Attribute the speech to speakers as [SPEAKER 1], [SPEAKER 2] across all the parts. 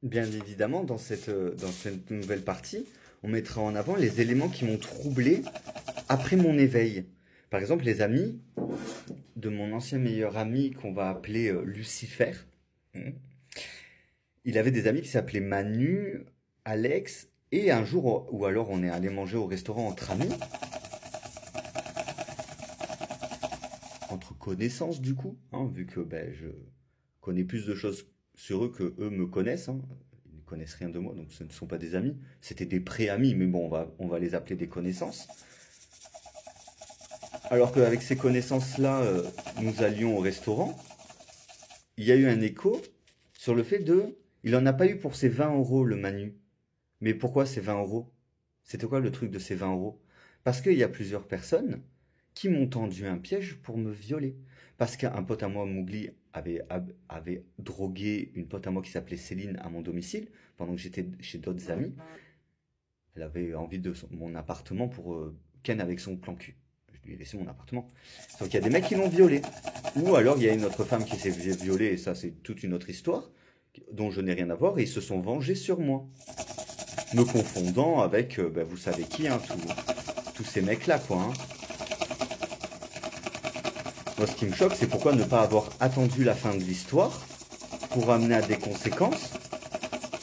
[SPEAKER 1] Bien évidemment, dans cette nouvelle partie, on mettra en avant les éléments qui m'ont troublé après mon éveil. Par exemple, les amis de mon ancien meilleur ami qu'on va appeler Lucifer. Hmm. Il avait des amis qui s'appelaient Manu, Alex, et un jour où alors on est allé manger au restaurant entre amis, entre connaissances du coup, hein, vu que ben, je connais plus de choses sur eux que eux me connaissent, hein. Ils ne connaissent rien de moi, donc ce ne sont pas des amis. C'était des pré-amis, mais bon, on va les appeler des connaissances. Alors qu'avec ces connaissances-là, nous allions au restaurant, il y a eu un écho sur le fait de... Il en a pas eu pour ses 20 euros, le Manu. Mais pourquoi ces 20 euros? C'était quoi le truc de ces 20 euros? Parce qu'il y a plusieurs personnes qui m'ont tendu un piège pour me violer. Parce qu'un pote à moi, Mougli, avait drogué une pote à moi qui s'appelait Céline à mon domicile, pendant que j'étais chez d'autres amis. Elle avait envie de mon appartement pour ken avec son plan cul. Je lui ai laissé mon appartement. Donc il y a des mecs qui l'ont violé. Ou alors il y a une autre femme qui s'est violée, et ça c'est toute une autre histoire, dont je n'ai rien à voir, et ils se sont vengés sur moi. Me confondant avec, ben, vous savez qui, hein, tous ces mecs-là, quoi. Hein. Moi, ce qui me choque, c'est pourquoi ne pas avoir attendu la fin de l'histoire pour amener à des conséquences.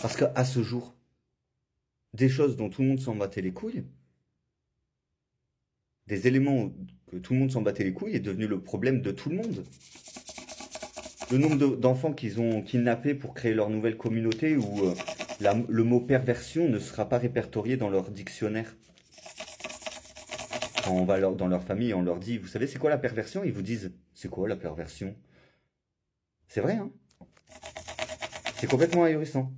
[SPEAKER 1] Parce qu'à ce jour, des choses dont tout le monde s'en battait les couilles, des éléments que tout le monde s'en battait les couilles est devenu le problème de tout le monde. Le nombre d'enfants qu'ils ont kidnappés pour créer leur nouvelle communauté où le mot perversion ne sera pas répertorié dans leur dictionnaire. Quand on va dans leur famille, on leur dit, vous savez c'est quoi la perversion? Ils vous disent, c'est quoi la perversion? C'est vrai, hein? C'est complètement ahurissant.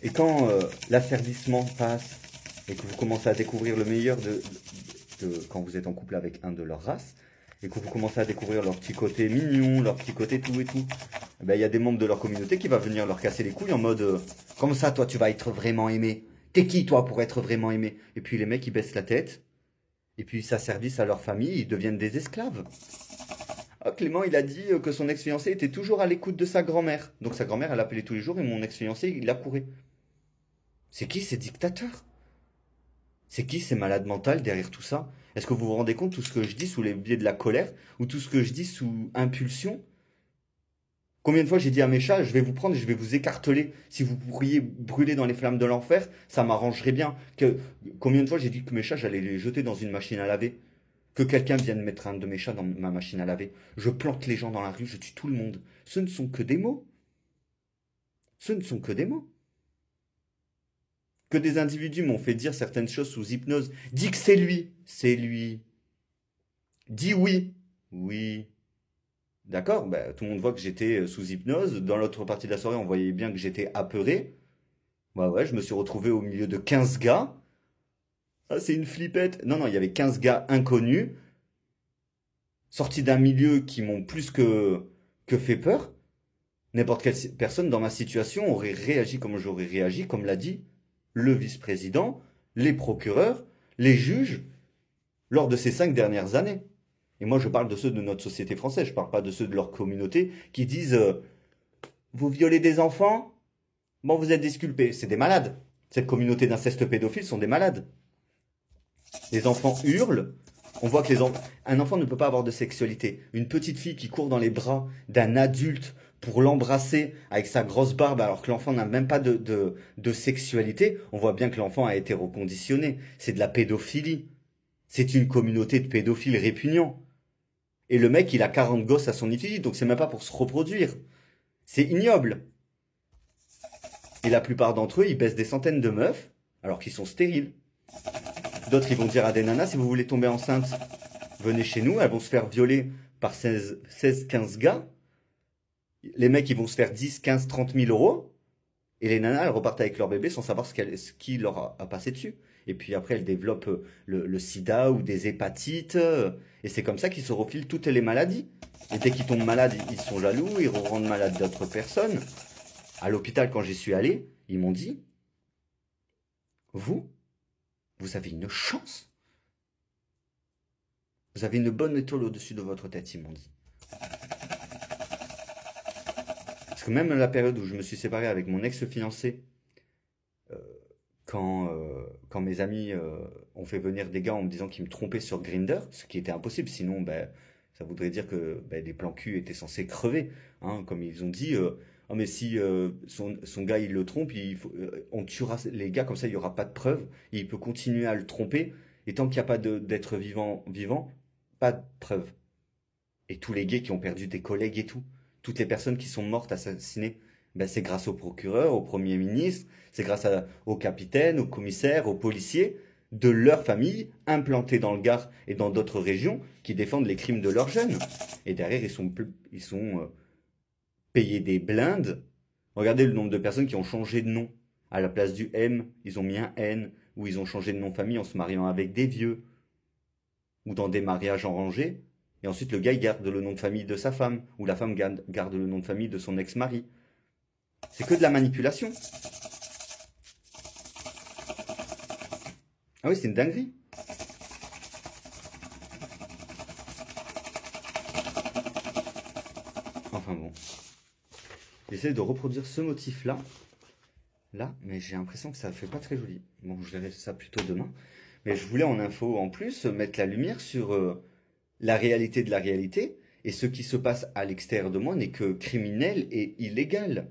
[SPEAKER 1] Et quand l'asservissement passe et que vous commencez à découvrir le meilleur quand vous êtes en couple avec un de leur race, et que vous commencez à découvrir leur petit côté mignon, leur petit côté tout et tout, eh ben, y a des membres de leur communauté qui va venir leur casser les couilles en mode comme ça toi tu vas être vraiment aimé. T'es qui toi pour être vraiment aimé? Et puis les mecs ils baissent la tête, et puis ils s'asservissent à leur famille, ils deviennent des esclaves. Ah, Clément il a dit que son ex-fiancé était toujours à l'écoute de sa grand-mère. Donc sa grand-mère elle l'appelait tous les jours et mon ex-fiancé il l'accourait. C'est qui ces dictateurs? C'est qui ces malades mentales derrière tout ça? Est-ce que vous vous rendez compte tout ce que je dis sous les biais de la colère ou tout ce que je dis sous impulsion? Combien de fois j'ai dit à mes chats, je vais vous prendre et je vais vous écarteler. Si vous pourriez brûler dans les flammes de l'enfer, ça m'arrangerait bien. Combien de fois j'ai dit que mes chats, j'allais les jeter dans une machine à laver? Que quelqu'un vienne mettre un de mes chats dans ma machine à laver. Je plante les gens dans la rue, je tue tout le monde. Ce ne sont que des mots. Ce ne sont que des mots. Que des individus m'ont fait dire certaines choses sous hypnose. Dis que c'est lui. C'est lui. Dis oui. Oui. D'accord, bah, tout le monde voit que j'étais sous hypnose. Dans l'autre partie de la soirée, on voyait bien que j'étais apeuré. Bah ouais, je me suis retrouvé au milieu de 15 gars. Ah, c'est une flippette. Non, non, il y avait 15 gars inconnus, sortis d'un milieu qui m'ont plus que fait peur. N'importe quelle personne dans ma situation aurait réagi comme j'aurais réagi, comme l'a dit le vice-président, les procureurs, les juges, lors de ces 5 dernières années. Et moi, je parle de ceux de notre société française, je parle pas de ceux de leur communauté qui disent vous violez des enfants? Bon, vous êtes disculpés. C'est des malades. Cette communauté d'inceste pédophile sont des malades. Les enfants hurlent. On voit que un enfant ne peut pas avoir de sexualité. Une petite fille qui court dans les bras d'un adulte pour l'embrasser avec sa grosse barbe alors que l'enfant n'a même pas de sexualité, on voit bien que l'enfant a été reconditionné. C'est de la pédophilie. C'est une communauté de pédophiles répugnants. Et le mec, il a 40 gosses à son effigie, donc c'est même pas pour se reproduire. C'est ignoble. Et la plupart d'entre eux, ils baissent des centaines de meufs, alors qu'ils sont stériles. D'autres, ils vont dire à des nanas, si vous voulez tomber enceinte, venez chez nous, elles vont se faire violer par 16-15 gars. Les mecs, ils vont se faire 10, 15, 30 000 euros. Et les nanas, elles repartent avec leur bébé sans savoir ce qui leur a passé dessus. Et puis après, elles développent le sida ou des hépatites. Et c'est comme ça qu'ils se refilent toutes les maladies. Et dès qu'ils tombent malades, ils sont jaloux, ils rendent malades d'autres personnes. À l'hôpital, quand j'y suis allé, ils m'ont dit, vous, vous avez une chance. Vous avez une bonne étoile au-dessus de votre tête, ils m'ont dit. Parce que même la période où je me suis séparé avec mon ex-fiancé, euh, quand mes amis ont fait venir des gars en me disant qu'ils me trompaient sur Grindr, ce qui était impossible, sinon ben, ça voudrait dire que ben, les plans cul étaient censés crever. Hein, comme ils ont dit, oh, mais si son gars il le trompe, on tuera les gars, comme ça il n'y aura pas de preuves, il peut continuer à le tromper, et tant qu'il n'y a pas d'être vivant, pas de preuves. Et tous les gays qui ont perdu des collègues et tout, toutes les personnes qui sont mortes assassinées, ben c'est grâce au procureur, au premier ministre, c'est grâce au capitaine, au commissaire, aux policiers de leur famille implantés dans le Gard et dans d'autres régions qui défendent les crimes de leurs jeunes. Et derrière, ils sont payés des blindes. Regardez le nombre de personnes qui ont changé de nom. À la place du M, ils ont mis un N, ou ils ont changé de nom de famille en se mariant avec des vieux, ou dans des mariages arrangés. Et ensuite, le gars, il garde le nom de famille de sa femme, ou la femme garde le nom de famille de son ex-mari. C'est que de la manipulation. Ah oui, c'est une dinguerie. Enfin bon. J'essaie de reproduire ce motif-là, là, mais j'ai l'impression que ça fait pas très joli. Bon, je verrai ça plutôt demain. Mais je voulais en info en plus mettre la lumière sur la réalité de la réalité, et ce qui se passe à l'extérieur de moi n'est que criminel et illégal.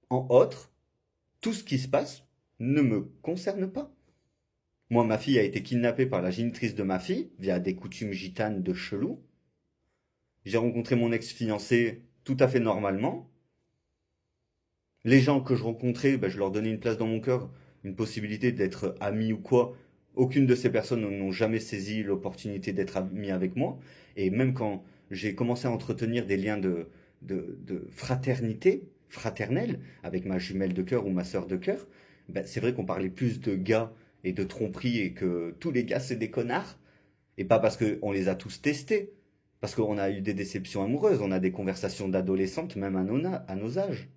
[SPEAKER 1] En outre, tout ce qui se passe ne me concerne pas. Moi, ma fille a été kidnappée par la génitrice de ma fille, via des coutumes gitanes de chelou. J'ai rencontré mon ex-fiancé tout à fait normalement. Les gens que je rencontrais, ben, je leur donnais une place dans mon cœur, une possibilité d'être ami ou quoi. Aucune de ces personnes n'ont jamais saisi l'opportunité d'être ami avec moi. Et même quand j'ai commencé à entretenir des liens de fraternité, fraternelle, avec ma jumelle de cœur ou ma sœur de cœur, ben, c'est vrai qu'on parlait plus de gars et de tromperie et que tous les gars c'est des connards. Et pas parce qu'on les a tous testés, parce qu'on a eu des déceptions amoureuses, on a des conversations d'adolescentes même à nos âges.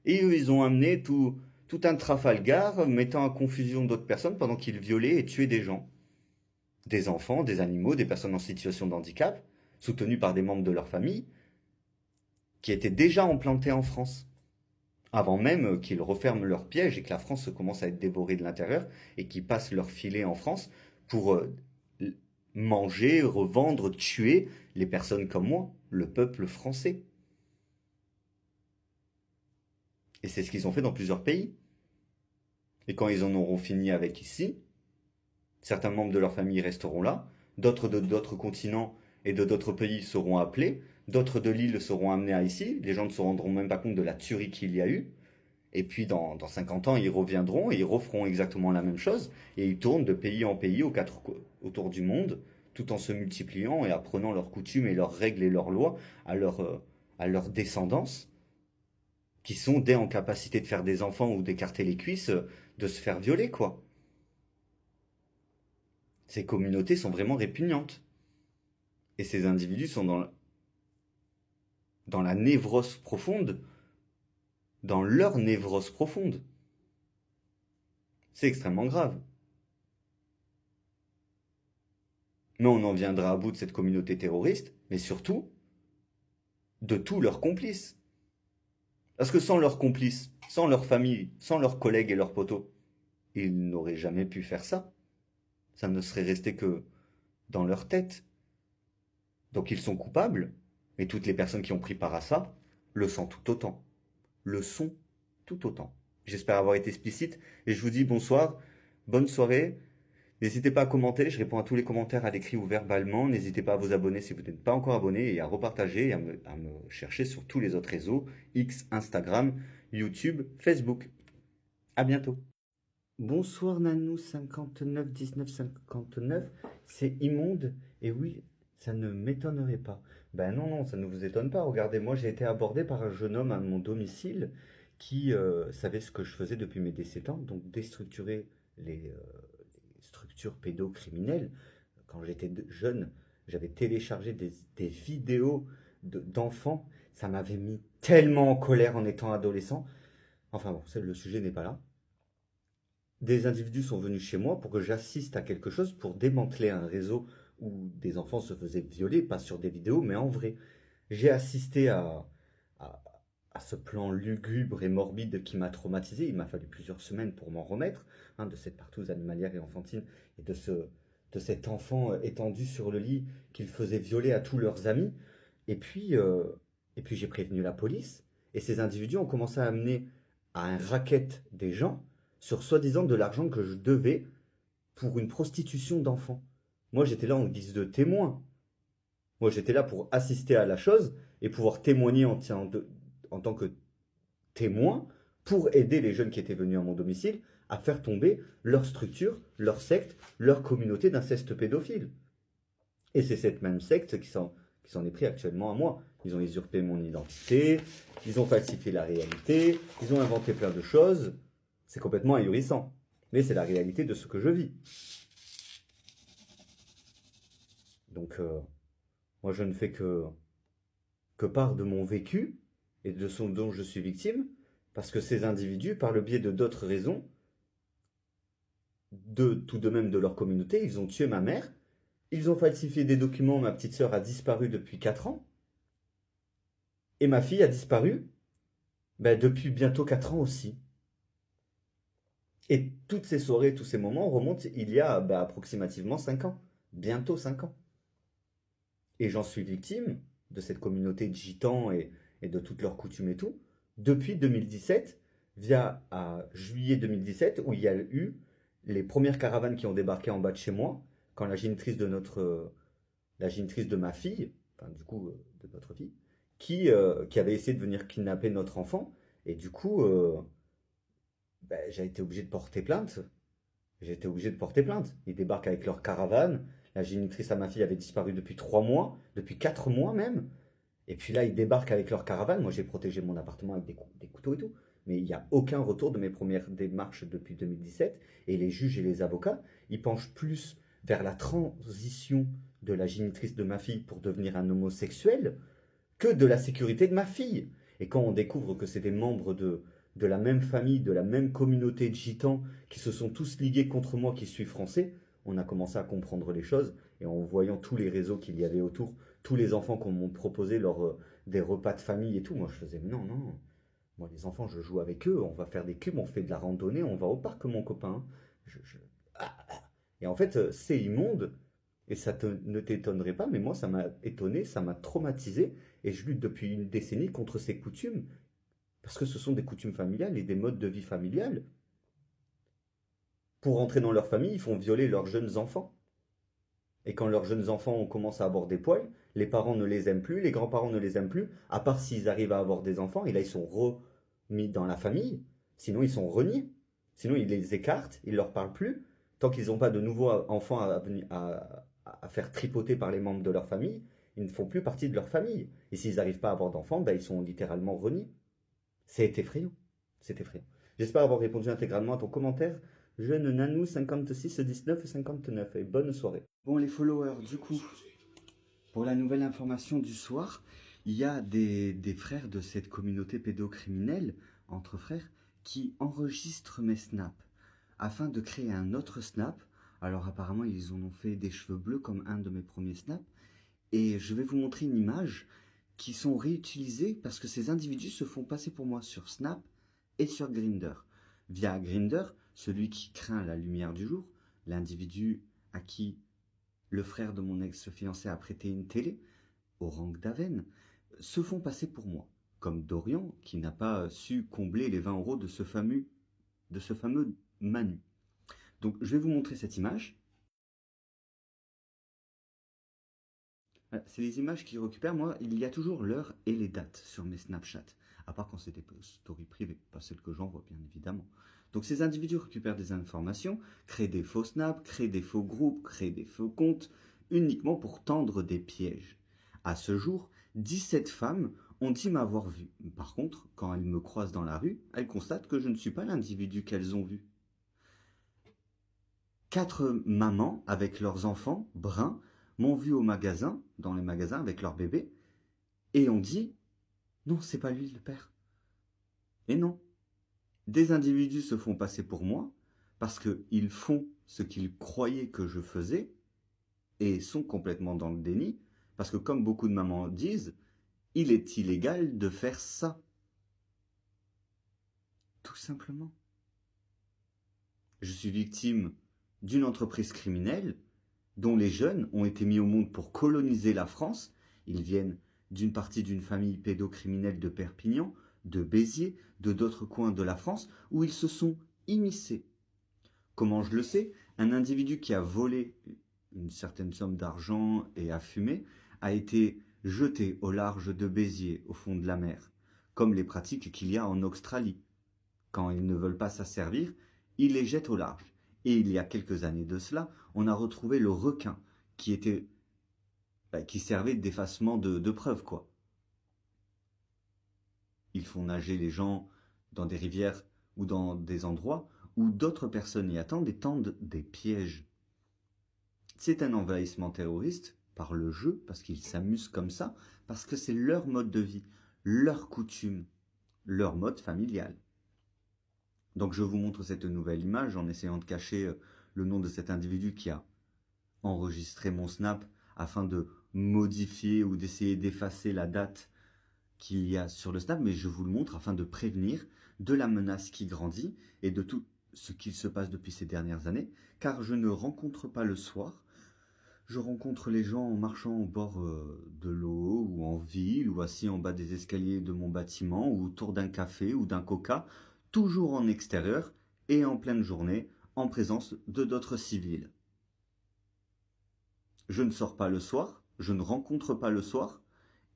[SPEAKER 1] Et eux, ils ont amené tout un Trafalgar, mettant en confusion d'autres personnes pendant qu'ils violaient et tuaient des gens. Des enfants, des animaux, des personnes en situation de handicap, soutenus par des membres de leur famille, qui étaient déjà implantés en France. Avant même qu'ils referment leurs pièges et que la France commence à être dévorée de l'intérieur et qu'ils passent leur filet en France pour manger, revendre, tuer les personnes comme moi, le peuple français. Et c'est ce qu'ils ont fait dans plusieurs pays. Et quand ils en auront fini avec ici, certains membres de leur famille resteront là, d'autres de d'autres continents et de d'autres pays seront appelés, d'autres de l'île seront amenés à ici, les gens ne se rendront même pas compte de la tuerie qu'il y a eu, et puis dans 50 ans, ils reviendront et ils referont exactement la même chose, et ils tournent de pays en pays autour du monde, tout en se multipliant et apprenant leurs coutumes et leurs règles et leurs lois à leur descendance, qui sont dès en capacité de faire des enfants ou d'écarter les cuisses, de se faire violer, quoi. Ces communautés sont vraiment répugnantes. Et ces individus sont dans la névrose profonde, dans leur névrose profonde. C'est extrêmement grave. Mais on en viendra à bout de cette communauté terroriste, mais surtout de tous leurs complices. Parce que sans leurs complices, sans leur famille, sans leurs collègues et leurs poteaux, ils n'auraient jamais pu faire ça. Ça ne serait resté que dans leur tête. Donc ils sont coupables, et toutes les personnes qui ont pris part à ça le sont tout autant. Le sont tout autant. J'espère avoir été explicite, et je vous dis bonsoir, bonne soirée. N'hésitez pas à commenter, je réponds à tous les commentaires à l'écrit ou verbalement. N'hésitez pas à vous abonner si vous n'êtes pas encore abonné et à repartager et à me chercher sur tous les autres réseaux, X, Instagram, YouTube, Facebook. À bientôt. Bonsoir Nanou 59 19 59, c'est immonde et oui, ça ne m'étonnerait pas. Ben non, non, ça ne vous étonne pas. Regardez, moi j'ai été abordé par un jeune homme à mon domicile qui savait ce que je faisais depuis mes 17 ans, donc déstructurer les structures pédocriminelles. Quand j'étais jeune, j'avais téléchargé des vidéos d'enfants. Ça m'avait mis tellement en colère en étant adolescent. Enfin bon, le sujet n'est pas là. Des individus sont venus chez moi pour que j'assiste à quelque chose pour démanteler un réseau où des enfants se faisaient violer, pas sur des vidéos, mais en vrai. J'ai assisté à, à ce plan lugubre et morbide qui m'a traumatisé. Il m'a fallu plusieurs semaines pour m'en remettre, hein, de cette partouze animalière et enfantine et de cet enfant étendu sur le lit qu'ils faisaient violer à tous leurs amis. Et puis, euh, et puis j'ai prévenu la police et ces individus ont commencé à amener à un racket des gens sur soi-disant de l'argent que je devais pour une prostitution d'enfants. Moi, j'étais là en guise de témoin. Moi, j'étais là pour assister à la chose et pouvoir témoigner en tant que témoin pour aider les jeunes qui étaient venus à mon domicile à faire tomber leur structure, leur secte, leur communauté d'inceste pédophile. Et c'est cette même secte qui s'en est pris actuellement à moi. Ils ont usurpé mon identité, ils ont falsifié la réalité, ils ont inventé plein de choses. C'est complètement ahurissant. Mais c'est la réalité de ce que je vis. Donc, moi, je ne fais que part de mon vécu et de ce dont je suis victime, parce que ces individus, par le biais de d'autres raisons, tout de même de leur communauté, ils ont tué ma mère, ils ont falsifié des documents, ma petite sœur a disparu depuis 4 ans, et ma fille a disparu depuis bientôt 4 ans aussi. Et toutes ces soirées, tous ces moments remontent il y a approximativement 5 ans, bientôt 5 ans. Et j'en suis victime de cette communauté de gitans et de toutes leurs coutumes et tout, depuis 2017, via à juillet 2017, où il y a eu les premières caravanes qui ont débarqué en bas de chez moi, quand la génitrice de ma fille, enfin du coup de notre fille, qui avait essayé de venir kidnapper notre enfant, et du coup, j'ai été obligé de porter plainte. J'ai été obligé de porter plainte. Ils débarquent avec leur caravane. La génitrice à ma fille avait disparu depuis 3 mois, depuis 4 mois même. Et puis là, ils débarquent avec leur caravane. Moi, j'ai protégé mon appartement avec des couteaux et tout. Mais il n'y a aucun retour de mes premières démarches depuis 2017. Et les juges et les avocats, ils penchent plus vers la transition de la génitrice de ma fille pour devenir un homosexuel que de la sécurité de ma fille. Et quand on découvre que c'est des membres de la même famille, de la même communauté de gitans qui se sont tous ligués contre moi qui suis français, on a commencé à comprendre les choses. Et en voyant tous les réseaux qu'il y avait autour, tous les enfants qu'on m'a proposé lors des repas de famille et tout, moi je faisais non, non. Moi les enfants, je joue avec eux, on va faire des cubes, on fait de la randonnée, on va au parc mon copain. Je, je- ah, ah. Et en fait, c'est immonde. Et ne t'étonnerait pas, mais moi ça m'a étonné, ça m'a traumatisé. Et je lutte depuis une décennie contre ces coutumes. Parce que ce sont des coutumes familiales et des modes de vie familiales. Pour rentrer dans leur famille, ils font violer leurs jeunes enfants. Et quand leurs jeunes enfants on commence à avoir des poils, les parents ne les aiment plus, les grands-parents ne les aiment plus, à part s'ils arrivent à avoir des enfants, et là ils sont remis dans la famille, sinon ils sont reniés. Sinon ils les écartent, ils leur parlent plus. Tant qu'ils n'ont pas de nouveaux enfants à faire tripoter par les membres de leur famille, ils ne font plus partie de leur famille. Et s'ils n'arrivent pas à avoir d'enfants, ils sont littéralement reniés. C'est effrayant. C'est effrayant. J'espère avoir répondu intégralement à ton commentaire. Jeune Nanou 56 19 59 et bonne soirée. Bon les followers, du coup, pour la nouvelle information du soir, il y a des frères de cette communauté pédocriminelle, entre frères, qui enregistrent mes snaps afin de créer un autre snap. Alors apparemment ils en ont fait des cheveux bleus comme un de mes premiers snaps. Et je vais vous montrer une image qui sont réutilisées parce que ces individus se font passer pour moi sur Snap et sur Grindr. Via Grindr, celui qui craint la lumière du jour, l'individu à qui le frère de mon ex-fiancé a prêté une télé, au rang d'Aven, se font passer pour moi. Comme Dorian, qui n'a pas su combler les 20 € de ce fameux Manu. Donc je vais vous montrer cette image. C'est les images qu'ils récupèrent. Moi, il y a toujours l'heure et les dates sur mes Snapchat. À part quand c'est des stories privées, pas celles que j'envoie, bien évidemment. Donc ces individus récupèrent des informations, créent des faux snaps, créent des faux groupes, créent des faux comptes, uniquement pour tendre des pièges. À ce jour, 17 femmes ont dit m'avoir vu. Par contre, quand elles me croisent dans la rue, elles constatent que je ne suis pas l'individu qu'elles ont vu. 4 mamans avec leurs enfants bruns m'ont vu au magasin, dans les magasins avec leurs bébés, et ont dit non, c'est pas lui le père. Et non, des individus se font passer pour moi parce qu'ils font ce qu'ils croyaient que je faisais et sont complètement dans le déni, parce que comme beaucoup de mamans disent, il est illégal de faire ça. Tout simplement. Je suis victime d'une entreprise criminelle dont les jeunes ont été mis au monde pour coloniser la France. Ils viennent d'une partie d'une famille pédocriminelle de Perpignan, de Béziers, de d'autres coins de la France, où ils se sont immiscés. Comment je le sais? Un individu qui a volé une certaine somme d'argent et a fumé a été jeté au large de Béziers, au fond de la mer, comme les pratiques qu'il y a en Australie. Quand ils ne veulent pas s'asservir, ils les jettent au large. Et il y a quelques années de cela, on a retrouvé le requin qui servait d'effacement de preuves, quoi. Ils font nager les gens dans des rivières ou dans des endroits où d'autres personnes y attendent et tendent des pièges. C'est un envahissement terroriste par le jeu, parce qu'ils s'amusent comme ça, parce que c'est leur mode de vie, leur coutume, leur mode familial. Donc je vous montre cette nouvelle image en essayant de cacher le nom de cet individu qui a enregistré mon snap afin de modifier ou d'essayer d'effacer la date qu'il y a sur le snap, mais je vous le montre afin de prévenir de la menace qui grandit et de tout ce qu'il se passe depuis ces dernières années, car je ne rencontre pas le soir, je rencontre les gens en marchant au bord de l'eau ou en ville ou assis en bas des escaliers de mon bâtiment ou autour d'un café ou d'un coca, toujours en extérieur et en pleine journée, en présence de d'autres civils. Je ne sors pas le soir, je ne rencontre pas le soir,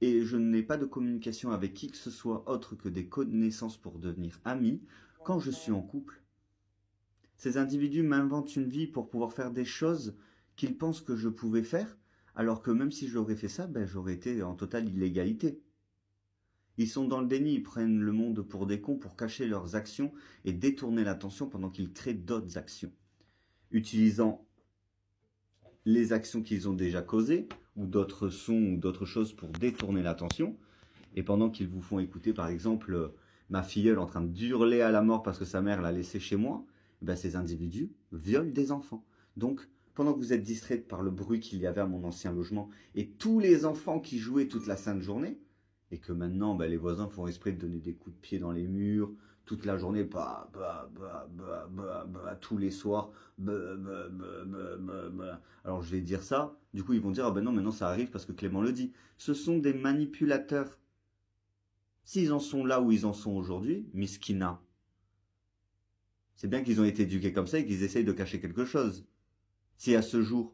[SPEAKER 1] et je n'ai pas de communication avec qui que ce soit autre que des connaissances pour devenir amis quand je suis en couple. Ces individus m'inventent une vie pour pouvoir faire des choses qu'ils pensent que je pouvais faire, alors que même si j'aurais fait ça, j'aurais été en totale illégalité. Ils sont dans le déni, ils prennent le monde pour des cons pour cacher leurs actions et détourner l'attention pendant qu'ils créent d'autres actions. Utilisant les actions qu'ils ont déjà causées, ou d'autres sons ou d'autres choses pour détourner l'attention, et pendant qu'ils vous font écouter par exemple ma filleule en train d'hurler à la mort parce que sa mère l'a laissée chez moi, ces individus violent des enfants. Donc pendant que vous êtes distraite par le bruit qu'il y avait à mon ancien logement et tous les enfants qui jouaient toute la sainte journée, et que maintenant les voisins font esprit de donner des coups de pied dans les murs toute la journée, tous les soirs, alors je vais dire ça, du coup ils vont dire ah ben non, maintenant ça arrive parce que Clément le dit. Ce sont des manipulateurs. S'ils en sont là où ils en sont aujourd'hui, miskina, c'est bien qu'ils ont été éduqués comme ça et qu'ils essayent de cacher quelque chose. Si à ce jour,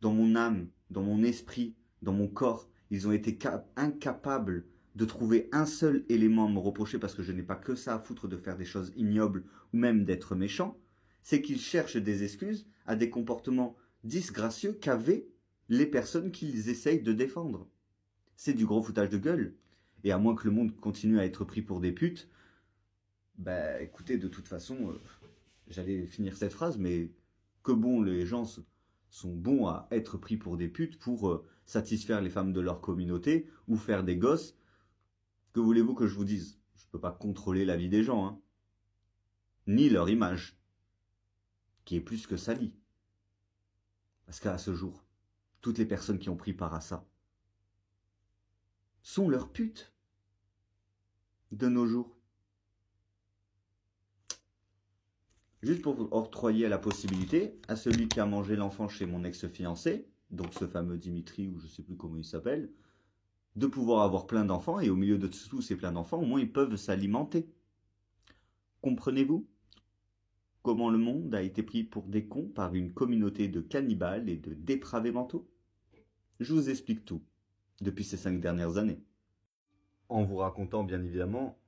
[SPEAKER 1] dans mon âme, dans mon esprit, dans mon corps, ils ont été incapables de trouver un seul élément à me reprocher parce que je n'ai pas que ça à foutre de faire des choses ignobles ou même d'être méchant, c'est qu'ils cherchent des excuses à des comportements disgracieux qu'avaient les personnes qu'ils essayent de défendre. C'est du gros foutage de gueule. Et à moins que le monde continue à être pris pour des putes, écoutez, de toute façon, j'allais finir cette phrase, mais que bon, les gens sont bons à être pris pour des putes pour satisfaire les femmes de leur communauté ou faire des gosses. Que voulez-vous que je vous dise? Je ne peux pas contrôler la vie des gens, hein. Ni leur image, qui est plus que salie. Parce qu'à ce jour, toutes les personnes qui ont pris part à ça sont leurs putes de nos jours. Juste pour octroyer la possibilité à celui qui a mangé l'enfant chez mon ex-fiancé, donc ce fameux Dimitri, ou je ne sais plus comment il s'appelle, de pouvoir avoir plein d'enfants, et au milieu de tous ces plein d'enfants, au moins ils peuvent s'alimenter. Comprenez-vous comment le monde a été pris pour des cons par une communauté de cannibales et de dépravés mentaux? Je vous explique tout, depuis ces 5 dernières années. En vous racontant bien évidemment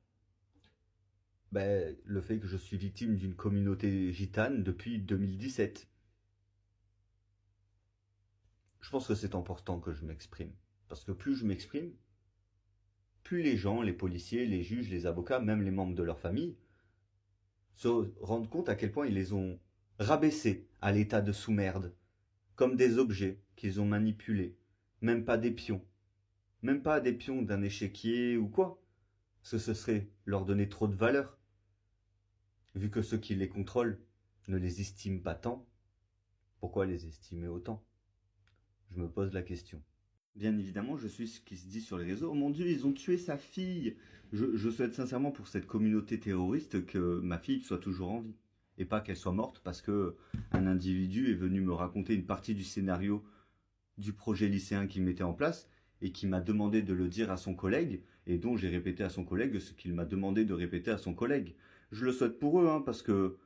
[SPEAKER 1] le fait que je suis victime d'une communauté gitane depuis 2017. je pense que c'est important que je m'exprime. Parce que plus je m'exprime, plus les gens, les policiers, les juges, les avocats, même les membres de leur famille, se rendent compte à quel point ils les ont rabaissés à l'état de sous-merde, comme des objets qu'ils ont manipulés, même pas des pions, même pas des pions d'un échiquier ou quoi, parce que ce serait leur donner trop de valeur, vu que ceux qui les contrôlent ne les estiment pas tant, pourquoi les estimer autant? Je me pose la question. Bien évidemment, je suis ce qui se dit sur les réseaux. Oh mon Dieu, ils ont tué sa fille. Je souhaite sincèrement pour cette communauté terroriste que ma fille soit toujours en vie. Et pas qu'elle soit morte parce que un individu est venu me raconter une partie du scénario du projet lycéen qu'il mettait en place et qui m'a demandé de le dire à son collègue et dont j'ai répété à son collègue ce qu'il m'a demandé de répéter à son collègue. Je le souhaite pour eux, hein, parce que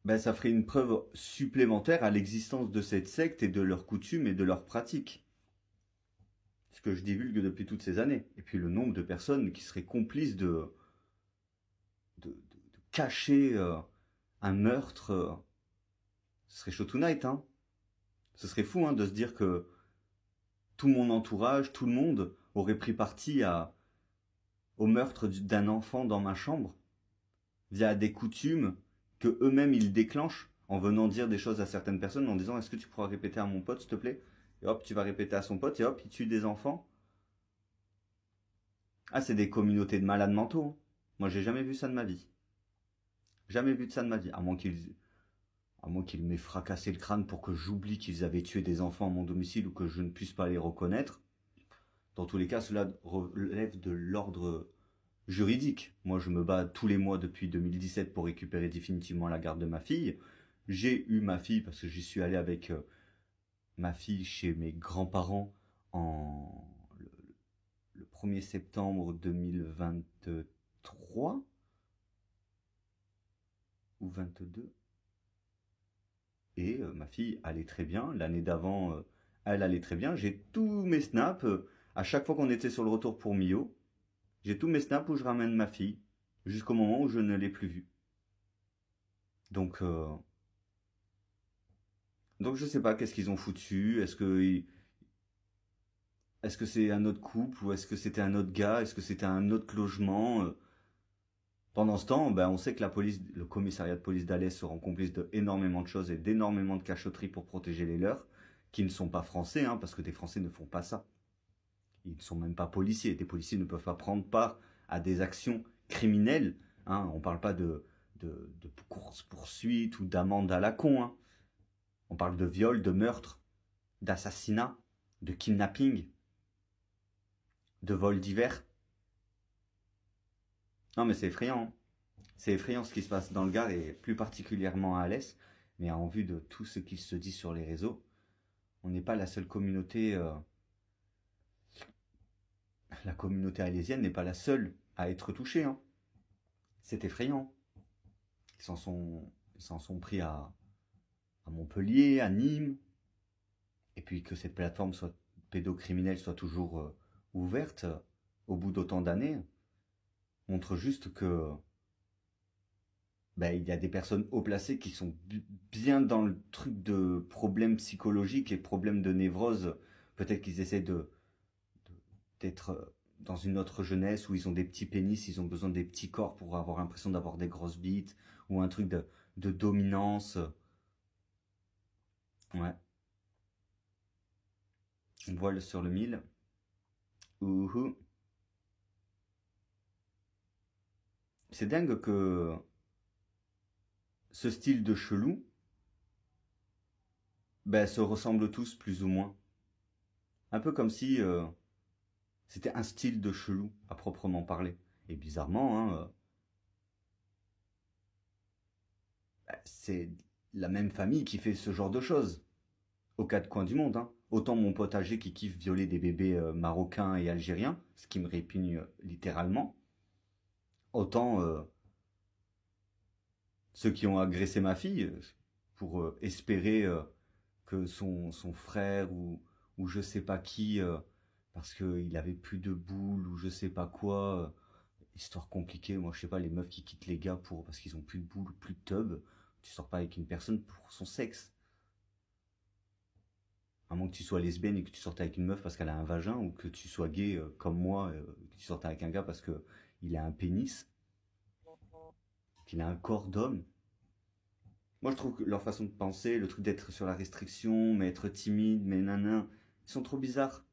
[SPEAKER 1] ben, ça ferait une preuve supplémentaire à l'existence de cette secte et de leurs coutumes et de leurs pratiques. Ce que je divulgue depuis toutes ces années. Et puis le nombre de personnes qui seraient complices de cacher un meurtre, ce serait chaud tonight, hein. Ce serait fou, hein, de se dire que tout mon entourage, tout le monde aurait pris parti au meurtre d'un enfant dans ma chambre via des coutumes que eux-mêmes ils déclenchent en venant dire des choses à certaines personnes en disant est-ce que tu pourras répéter à mon pote s'il te plaît, et hop tu vas répéter à son pote et hop il tue des enfants. Ah, c'est des communautés de malades mentaux, hein. Moi j'ai jamais vu ça de ma vie, jamais vu de ça de ma vie, à moins qu'ils m'aient fracassé le crâne pour que j'oublie qu'ils avaient tué des enfants à mon domicile ou que je ne puisse pas les reconnaître. Dans tous les cas, cela relève de l'ordre juridique. Moi, je me bats tous les mois depuis 2017 pour récupérer définitivement la garde de ma fille. J'ai eu ma fille parce que j'y suis allé avec ma fille chez mes grands-parents en le 1er septembre 2023 ou 22. Et ma fille allait très bien. L'année d'avant, elle allait très bien. J'ai tous mes snaps. À chaque fois qu'on était sur le retour pour Mio, j'ai tous mes snaps où je ramène ma fille. Jusqu'au moment où je ne l'ai plus vue. Donc je sais pas qu'est-ce qu'ils ont foutu. Est-ce que c'est un autre couple ou est-ce que c'était un autre gars? Est-ce que c'était un autre logement? Pendant ce temps, ben, on sait que la police, le commissariat de police d'Alès se rend complice de énormément de choses et d'énormément de cachotteries pour protéger les leurs, qui ne sont pas français, hein, parce que des Français ne font pas ça. Ils ne sont même pas policiers. Des policiers ne peuvent pas prendre part à des actions criminelles, hein. On ne parle pas de course-poursuite ou d'amende à la con, hein. On parle de viol, de meurtre, d'assassinat, de kidnapping, de vol divers. Non mais c'est effrayant, hein. C'est effrayant ce qui se passe dans le Gard et plus particulièrement à Alès. Mais en vue de tout ce qui se dit sur les réseaux, on n'est pas la seule communauté. La communauté alésienne n'est pas la seule à être touchée, hein. C'est effrayant. Ils s'en sont pris à Montpellier, à Nîmes. Et puis que cette plateforme pédocriminelle soit toujours ouverte au bout d'autant d'années montre juste que ben, il y a des personnes haut placées qui sont bien dans le truc de problèmes psychologiques et problèmes de névrose. Peut-être qu'ils essaient d'être dans une autre jeunesse où ils ont des petits pénis, ils ont besoin des petits corps pour avoir l'impression d'avoir des grosses bites ou un truc de dominance. Ouais, on voit sur le 1000. Ouhou. C'est dingue que ce style de chelou ben, se ressemblent tous plus ou moins. Un peu comme si c'était un style de chelou à proprement parler. Et bizarrement, hein, c'est la même famille qui fait ce genre de choses aux quatre coins du monde, hein. Autant mon pote âgé qui kiffe violer des bébés marocains et algériens, ce qui me répugne littéralement, autant ceux qui ont agressé ma fille pour espérer que son frère ou je sais pas qui, parce qu'il avait plus de boules ou je sais pas quoi, histoire compliquée. Moi je sais pas, les meufs qui quittent les gars parce qu'ils ont plus de boules, plus de tub, tu sors pas avec une personne pour son sexe. À moins que tu sois lesbienne et que tu sortes avec une meuf parce qu'elle a un vagin, ou que tu sois gay comme moi, que tu sortes avec un gars parce que il a un pénis, qu'il a un corps d'homme. Moi, je trouve que leur façon de penser, le truc d'être sur la restriction, mais être timide, mais nanan, ils sont trop bizarres.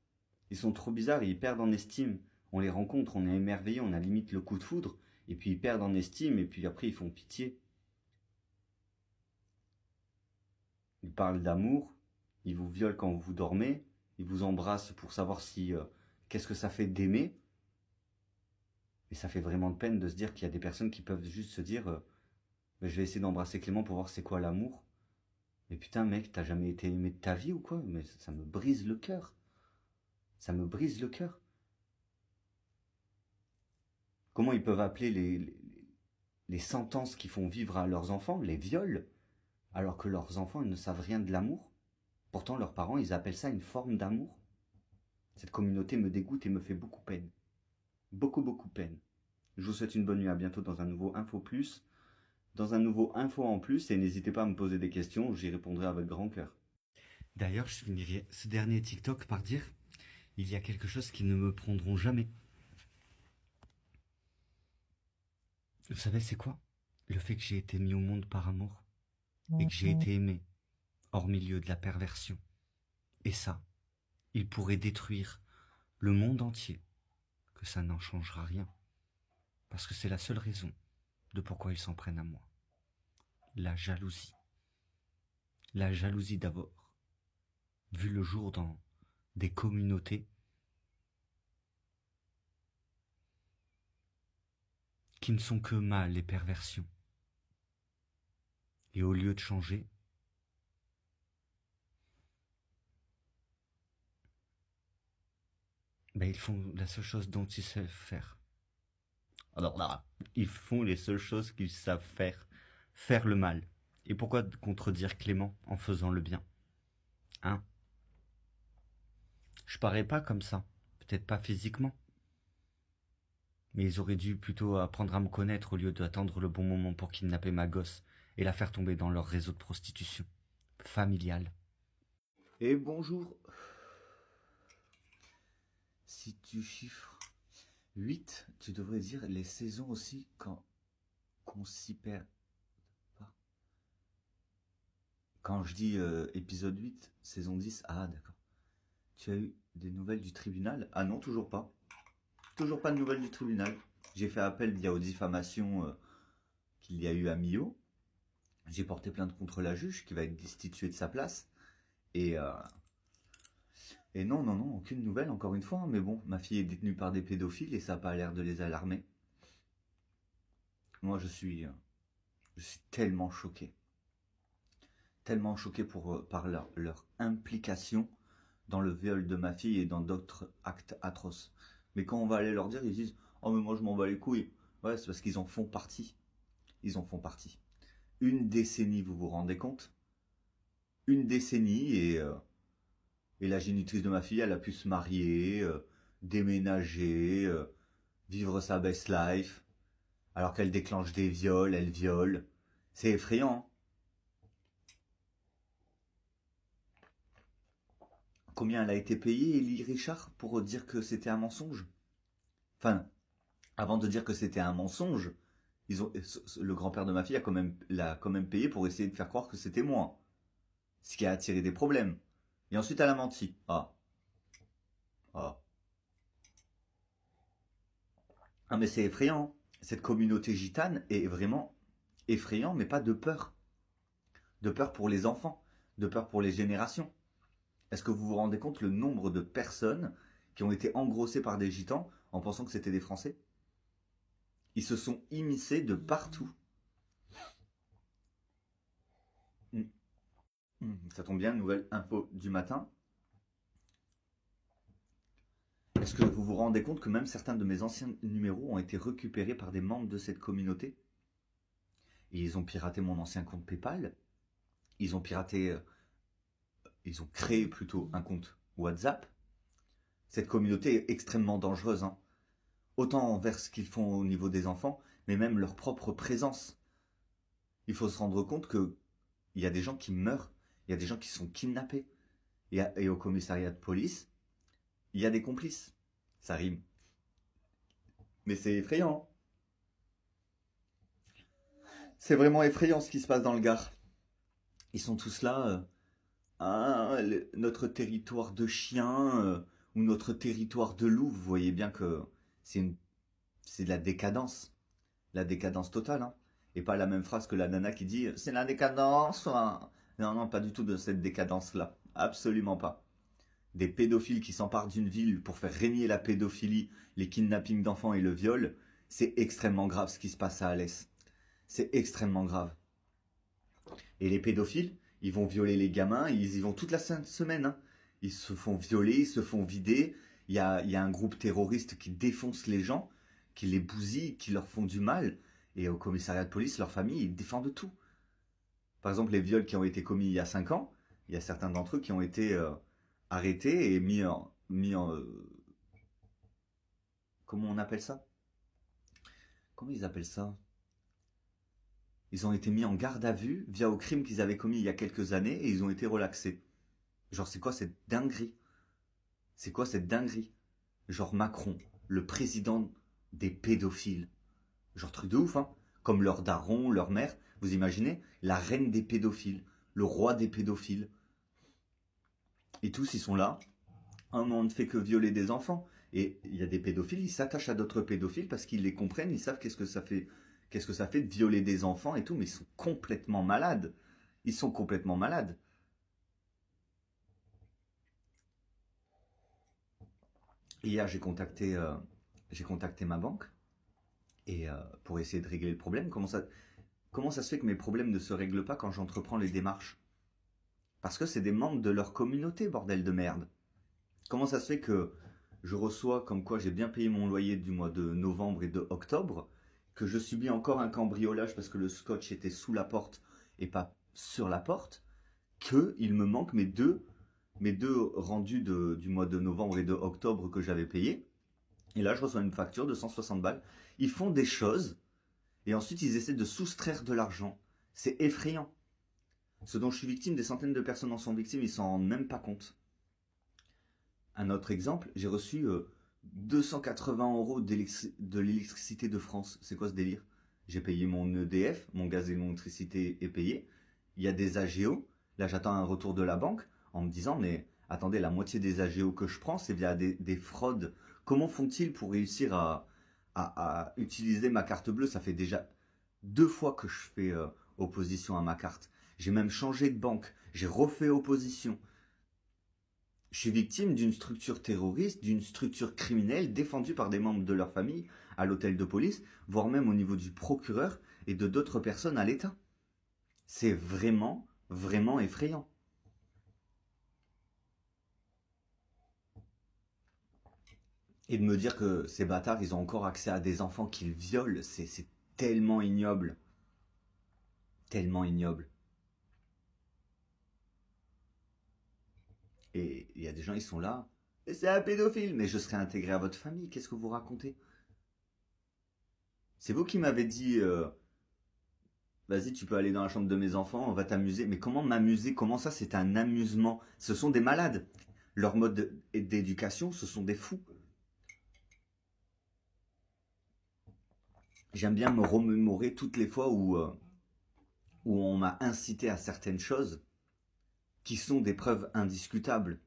[SPEAKER 1] Ils sont trop bizarres et ils perdent en estime. On les rencontre, on est émerveillé, on a limite le coup de foudre, et puis ils perdent en estime, et puis après ils font pitié. Ils parlent d'amour, ils vous violent quand vous dormez, ils vous embrassent pour savoir si qu'est-ce que ça fait d'aimer. Et ça fait vraiment de peine de se dire qu'il y a des personnes qui peuvent juste se dire je vais essayer d'embrasser Clément pour voir c'est quoi l'amour. Mais putain mec, t'as jamais été aimé de ta vie ou quoi? Mais ça me brise le cœur. Ça me brise le cœur. Comment ils peuvent appeler les sentences qui font vivre à leurs enfants, les viols, alors que leurs enfants ils ne savent rien de l'amour? Pourtant leurs parents ils appellent ça une forme d'amour. Cette communauté me dégoûte et me fait beaucoup peine. Beaucoup beaucoup peine. Je vous souhaite une bonne nuit, à bientôt dans un nouveau Info Plus. Dans un nouveau Info en Plus, et n'hésitez pas à me poser des questions, j'y répondrai avec grand cœur. D'ailleurs, je finirai ce dernier TikTok par dire, il y a quelque chose qu'ils ne me prendront jamais. Vous savez c'est quoi? Le fait que j'ai été mis au monde par amour, et que j'ai été aimé, hors milieu de la perversion. Et ça, il pourrait détruire le monde entier, que ça n'en changera rien. Parce que c'est la seule raison de pourquoi ils s'en prennent à moi. La jalousie. La jalousie d'avoir vu le jour dans des communautés qui ne sont que mal et perversions. Et au lieu de changer, ils font la seule chose dont ils savent faire. Alors là, ils font les seules choses qu'ils savent faire le mal. Et pourquoi contredire Clément en faisant le bien? Hein? Je parais pas comme ça, peut-être pas physiquement. Mais ils auraient dû plutôt apprendre à me connaître au lieu d'attendre le bon moment pour kidnapper ma gosse et la faire tomber dans leur réseau de prostitution familiale. Et bonjour. Si tu chiffres 8, tu devrais dire les saisons aussi quand qu'on s'y perd pas. Quand je dis épisode 8, saison 10, ah d'accord. Tu as eu des nouvelles du tribunal? Ah non, toujours pas. Toujours pas de nouvelles du tribunal. J'ai fait appel via aux diffamations qu'il y a eu à Millau. J'ai porté plainte contre la juge qui va être destituée de sa place. Et non, non, non, aucune nouvelle encore une fois. Mais bon, ma fille est détenue par des pédophiles et ça n'a pas l'air de les alarmer. Moi, je suis tellement choqué. Tellement choqué par leur implication dans le viol de ma fille et dans d'autres actes atroces. Mais quand on va aller leur dire, ils disent « Oh mais moi je m'en bats les couilles ». Ouais, c'est parce qu'ils en font partie. Ils en font partie. Une décennie, vous vous rendez compte? Une décennie et la génitrice de ma fille, elle a pu se marier, déménager, vivre sa best life, alors qu'elle déclenche des viols, elle viole. C'est effrayant. Hein. Combien elle a été payée, Élie Richard, pour dire que c'était un mensonge? Enfin, avant de dire que c'était un mensonge, le grand-père de ma fille l'a quand même payé pour essayer de faire croire que c'était moi. Ce qui a attiré des problèmes. Et ensuite, elle a menti. Ah. Ah. Ah, mais c'est effrayant. Cette communauté gitane est vraiment effrayant, mais pas de peur. De peur pour les enfants. De peur pour les générations. Est-ce que vous vous rendez compte le nombre de personnes qui ont été engrossées par des gitans en pensant que c'était des Français? Ils se sont immiscés de partout. Ça tombe bien, nouvelle info du matin. Est-ce que vous vous rendez compte que même certains de mes anciens numéros ont été récupérés par des membres de cette communauté? Et ils ont piraté mon ancien compte PayPal. Ils ont créé plutôt un compte WhatsApp. Cette communauté est extrêmement dangereuse, hein. Autant envers ce qu'ils font au niveau des enfants, mais même leur propre présence. Il faut se rendre compte que il y a des gens qui meurent, il y a des gens qui sont kidnappés,
[SPEAKER 2] et au commissariat de police, il y a des complices. Ça rime. Mais c'est effrayant. C'est vraiment effrayant ce qui se passe dans le Gard. Ils sont tous là. Notre territoire de chien ou notre territoire de loup. Vous voyez bien que c'est une, c'est de la décadence totale. Hein. Et pas la même phrase que la nana qui dit c'est la décadence. Hein. Non, non, pas du tout de cette décadence-là. Absolument pas. Des pédophiles qui s'emparent d'une ville pour faire régner la pédophilie, les kidnappings d'enfants et le viol, c'est extrêmement grave ce qui se passe à Alès. C'est extrêmement grave. Et les pédophiles, ils vont violer les gamins, ils y vont toute la semaine. Hein. Ils se font violer, ils se font vider. Il y a un groupe terroriste qui défonce les gens, qui les bousille, qui leur font du mal. Et au commissariat de police, leur famille, ils défendent tout. Par exemple, les viols qui ont été commis il y a 5 ans, il y a certains d'entre eux qui ont été arrêtés et comment on appelle ça? Comment ils appellent ça? Ils ont été mis en garde à vue via au crime qu'ils avaient commis il y a quelques années et ils ont été relaxés. Genre, c'est quoi cette dinguerie? C'est quoi cette dinguerie? Genre Macron, le président des pédophiles. Genre truc de ouf, hein? Comme leur daron, leur mère. Vous imaginez? La reine des pédophiles, le roi des pédophiles. Et tous, ils sont là. Un moment ne fait que violer des enfants. Et il y a des pédophiles, ils s'attachent à d'autres pédophiles parce qu'ils les comprennent, ils savent qu'est-ce que ça fait de violer des enfants et tout, mais ils sont complètement malades. Ils sont complètement malades. Hier, j'ai contacté ma banque et pour essayer de régler le problème. Comment ça se fait que mes problèmes ne se règlent pas quand j'entreprends les démarches? Parce que c'est des membres de leur communauté, bordel de merde. Comment ça se fait que je reçois comme quoi j'ai bien payé mon loyer du mois de novembre et de octobre, que je subis encore un cambriolage parce que le scotch était sous la porte et pas sur la porte, qu'il me manque mes deux rendus du mois de novembre et de octobre que j'avais payés. Et là, je reçois une facture de 160 balles. Ils font des choses et ensuite ils essaient de soustraire de l'argent. C'est effrayant. Ce dont je suis victime, des centaines de personnes en sont victimes, ils s'en rendent même pas compte. Un autre exemple, j'ai reçu 280 euros de l'électricité de France. C'est quoi ce délire? J'ai payé mon EDF, mon gaz et mon électricité est payé. Il y a des AGO. Là, j'attends un retour de la banque en me disant, mais attendez, la moitié des AGO que je prends, c'est via des fraudes. Comment font-ils pour réussir à utiliser ma carte bleue? Ça fait déjà 2 fois que je fais opposition à ma carte. J'ai même changé de banque. J'ai refait opposition. Je suis victime d'une structure terroriste, d'une structure criminelle défendue par des membres de leur famille à l'hôtel de police, voire même au niveau du procureur et de d'autres personnes à l'État. C'est vraiment, vraiment effrayant. Et de me dire que ces bâtards, ils ont encore accès à des enfants qu'ils violent, c'est tellement ignoble. Tellement ignoble. Et il y a des gens, ils sont là. C'est un pédophile, mais je serai intégré à votre famille. Qu'est-ce que vous racontez? C'est vous qui m'avez dit, vas-y, tu peux aller dans la chambre de mes enfants, on va t'amuser. Mais comment m'amuser? Comment ça, c'est un amusement? Ce sont des malades. Leur mode d'éducation, ce sont des fous. J'aime bien me remémorer toutes les fois où on m'a incité à certaines choses qui sont des preuves indiscutables.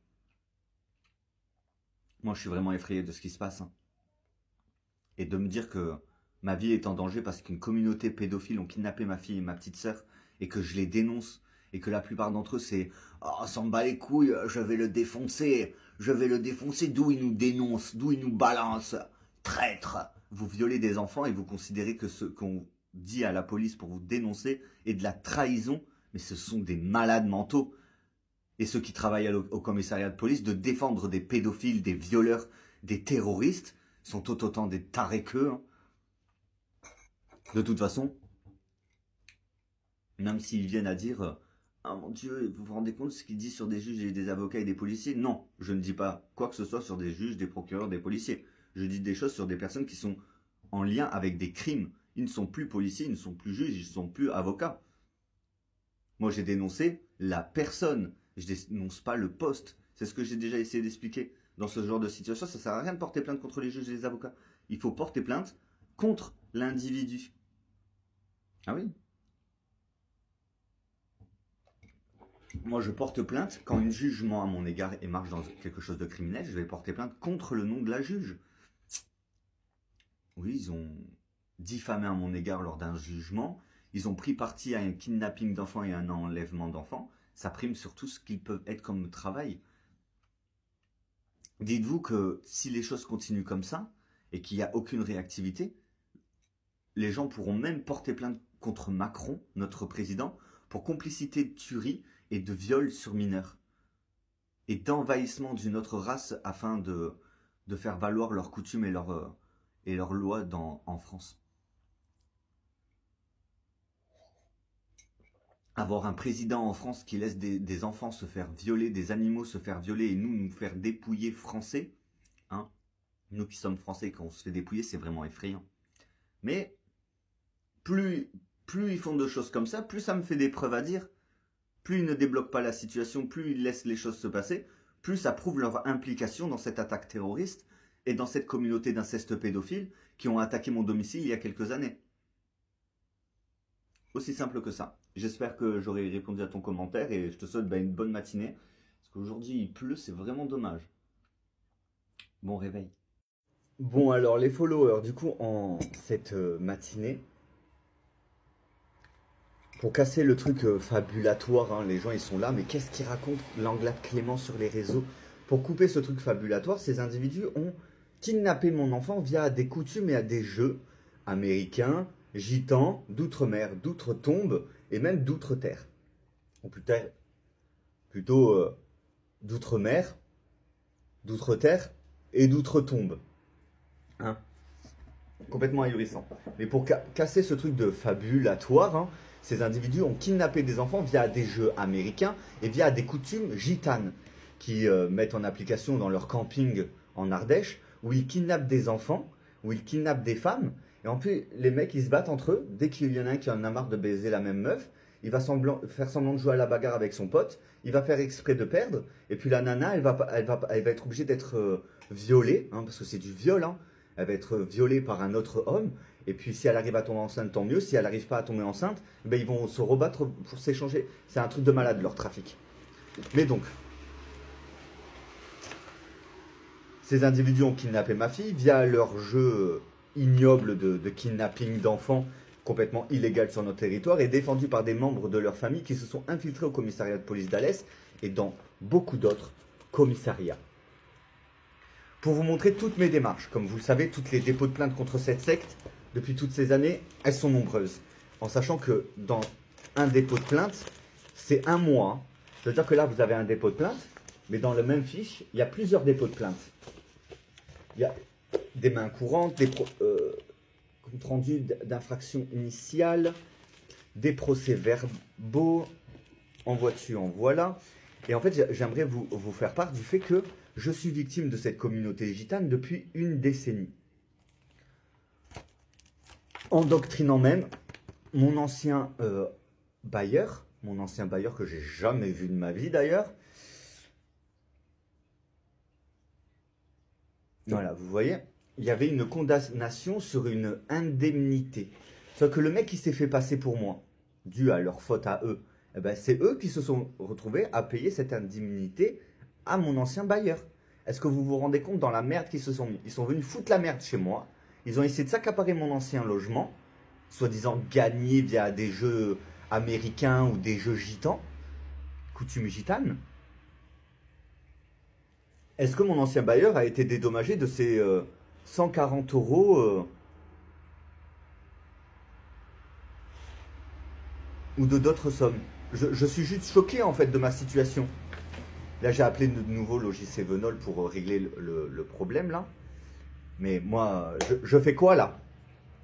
[SPEAKER 2] Moi, je suis vraiment effrayé de ce qui se passe. Hein. Et de me dire que ma vie est en danger parce qu'une communauté pédophile ont kidnappé ma fille et ma petite sœur et que je les dénonce et que la plupart d'entre eux c'est oh, s'en bat les couilles, je vais le défoncer, d'où il nous dénonce, d'où il nous balance, traître. Vous violez des enfants et vous considérez que ce qu'on dit à la police pour vous dénoncer est de la trahison, mais ce sont des malades mentaux. Et ceux qui travaillent au commissariat de police, de défendre des pédophiles, des violeurs, des terroristes, sont tout autant des tarés qu'eux. Hein. De toute façon, même s'ils viennent à dire ah mon Dieu, vous vous rendez compte de ce qu'ils disent sur des juges et des avocats et des policiers? Non, je ne dis pas quoi que ce soit sur des juges, des procureurs, des policiers. Je dis des choses sur des personnes qui sont en lien avec des crimes. Ils ne sont plus policiers, ils ne sont plus juges, ils ne sont plus avocats. Moi, j'ai dénoncé la personne. Je dénonce pas le poste. C'est ce que j'ai déjà essayé d'expliquer. Dans ce genre de situation, ça sert à rien de porter plainte contre les juges et les avocats. Il faut porter plainte contre l'individu. Ah oui. Moi, je porte plainte quand une juge ment à mon égard et marche dans quelque chose de criminel. Je vais porter plainte contre le nom de la juge. Oui, ils ont diffamé à mon égard lors d'un jugement. Ils ont pris parti à un kidnapping d'enfants et un enlèvement d'enfants. Ça prime sur tout ce qu'ils peuvent être comme travail. Dites-vous que si les choses continuent comme ça et qu'il n'y a aucune réactivité, les gens pourront même porter plainte contre Macron, notre président, pour complicité de tuerie et de viol sur mineurs et d'envahissement d'une autre race afin de faire valoir leurs coutumes et leurs lois en France. Avoir un président en France qui laisse des enfants se faire violer, des animaux se faire violer et nous faire dépouiller français, hein, nous qui sommes français, quand on se fait dépouiller, c'est vraiment effrayant. Mais plus ils font de choses comme ça, plus ça me fait des preuves à dire. Plus ils ne débloquent pas la situation, plus ils laissent les choses se passer, plus ça prouve leur implication dans cette attaque terroriste et dans cette communauté d'inceste pédophiles qui ont attaqué mon domicile il y a quelques années. Aussi simple que ça. J'espère que j'aurai répondu à ton commentaire et je te souhaite une bonne matinée. Parce qu'aujourd'hui il pleut, c'est vraiment dommage. Bon réveil.
[SPEAKER 1] Bon alors les followers, du coup en cette matinée, pour casser le truc fabulatoire, hein, les gens ils sont là, mais qu'est-ce qu'ils racontent l'Anglade Clément sur les réseaux? Pour couper ce truc fabulatoire, ces individus ont kidnappé mon enfant via des coutumes et à des jeux américains, gitans, d'outre-mer, d'outre-tombe et même d'outre-terre. Ou plutôt d'outre-mer, d'outre-terre et d'outre-tombe. Hein? Complètement ahurissant. Mais pour casser ce truc de fabulatoire, hein, ces individus ont kidnappé des enfants via des jeux américains et via des coutumes gitanes qui mettent en application dans leur camping en Ardèche, où ils kidnappent des enfants, où ils kidnappent des femmes. Et en plus, les mecs, ils se battent entre eux. Dès qu'il y en a un qui en a marre de baiser la même meuf, il va faire semblant de jouer à la bagarre avec son pote. Il va faire exprès de perdre. Et puis la nana, elle va être obligée d'être violée, hein, parce que c'est du viol. Hein. Elle va être violée par un autre homme. Et puis si elle arrive à tomber enceinte, tant mieux. Si elle n'arrive pas à tomber enceinte, ils vont se rebattre pour s'échanger. C'est un truc de malade, leur trafic. Mais donc, ces individus ont kidnappé ma fille via leur jeu ignoble de kidnapping d'enfants complètement illégal sur notre territoire et défendu par des membres de leur famille qui se sont infiltrés au commissariat de police d'Alès et dans beaucoup d'autres commissariats. Pour vous montrer toutes mes démarches, comme vous le savez, toutes les dépôts de plainte contre cette secte, depuis toutes ces années, elles sont nombreuses. En sachant que dans un dépôt de plainte, c'est un mois. C'est-à-dire que là, vous avez un dépôt de plainte, mais dans le même fiche, il y a plusieurs dépôts de plainte. Il y a des mains courantes, des comptes rendus d'infraction initiale, des procès-verbaux, en voiture, en voilà. Et en fait, j'aimerais vous faire part du fait que je suis victime de cette communauté gitane depuis une décennie. Endoctrinant même mon ancien bailleur que j'ai jamais vu de ma vie d'ailleurs. Voilà, vous voyez, il y avait une condamnation sur une indemnité. Sauf que le mec qui s'est fait passer pour moi, dû à leur faute à eux, eh ben, c'est eux qui se sont retrouvés à payer cette indemnité à mon ancien bailleur. Est-ce que vous vous rendez compte dans la merde qu'ils se sont mis? Ils sont venus foutre la merde chez moi. Ils ont essayé de s'accaparer mon ancien logement, soi-disant gagné via des jeux américains ou des jeux gitans, coutumes gitanes. Est-ce que mon ancien bailleur a été dédommagé de ces 140 € ou de d'autres sommes? Je suis juste choqué en fait de ma situation. Là j'ai appelé de nouveau Logis Venol pour régler le problème là. Mais moi, je fais quoi là?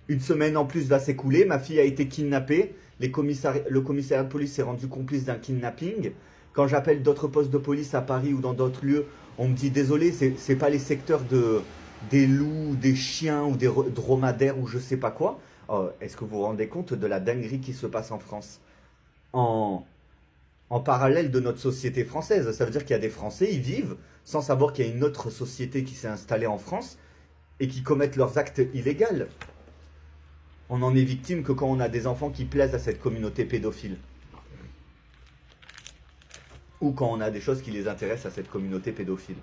[SPEAKER 1] Une semaine en plus va s'écouler, ma fille a été kidnappée, le commissariat de police s'est rendu complice d'un kidnapping. Quand j'appelle d'autres postes de police à Paris ou dans d'autres lieux, on me dit désolé, c'est pas les secteurs des loups, des chiens ou des dromadaires ou je sais pas quoi. Est-ce que vous vous rendez compte de la dinguerie qui se passe en France? En en parallèle de notre société française. Ça veut dire qu'il y a des Français, ils vivent sans savoir qu'il y a une autre société qui s'est installée en France et qui commettent leurs actes illégaux. On n'en est victime que quand on a des enfants qui plaisent à cette communauté pédophile. Ou quand on a des choses qui les intéressent à cette communauté pédophile.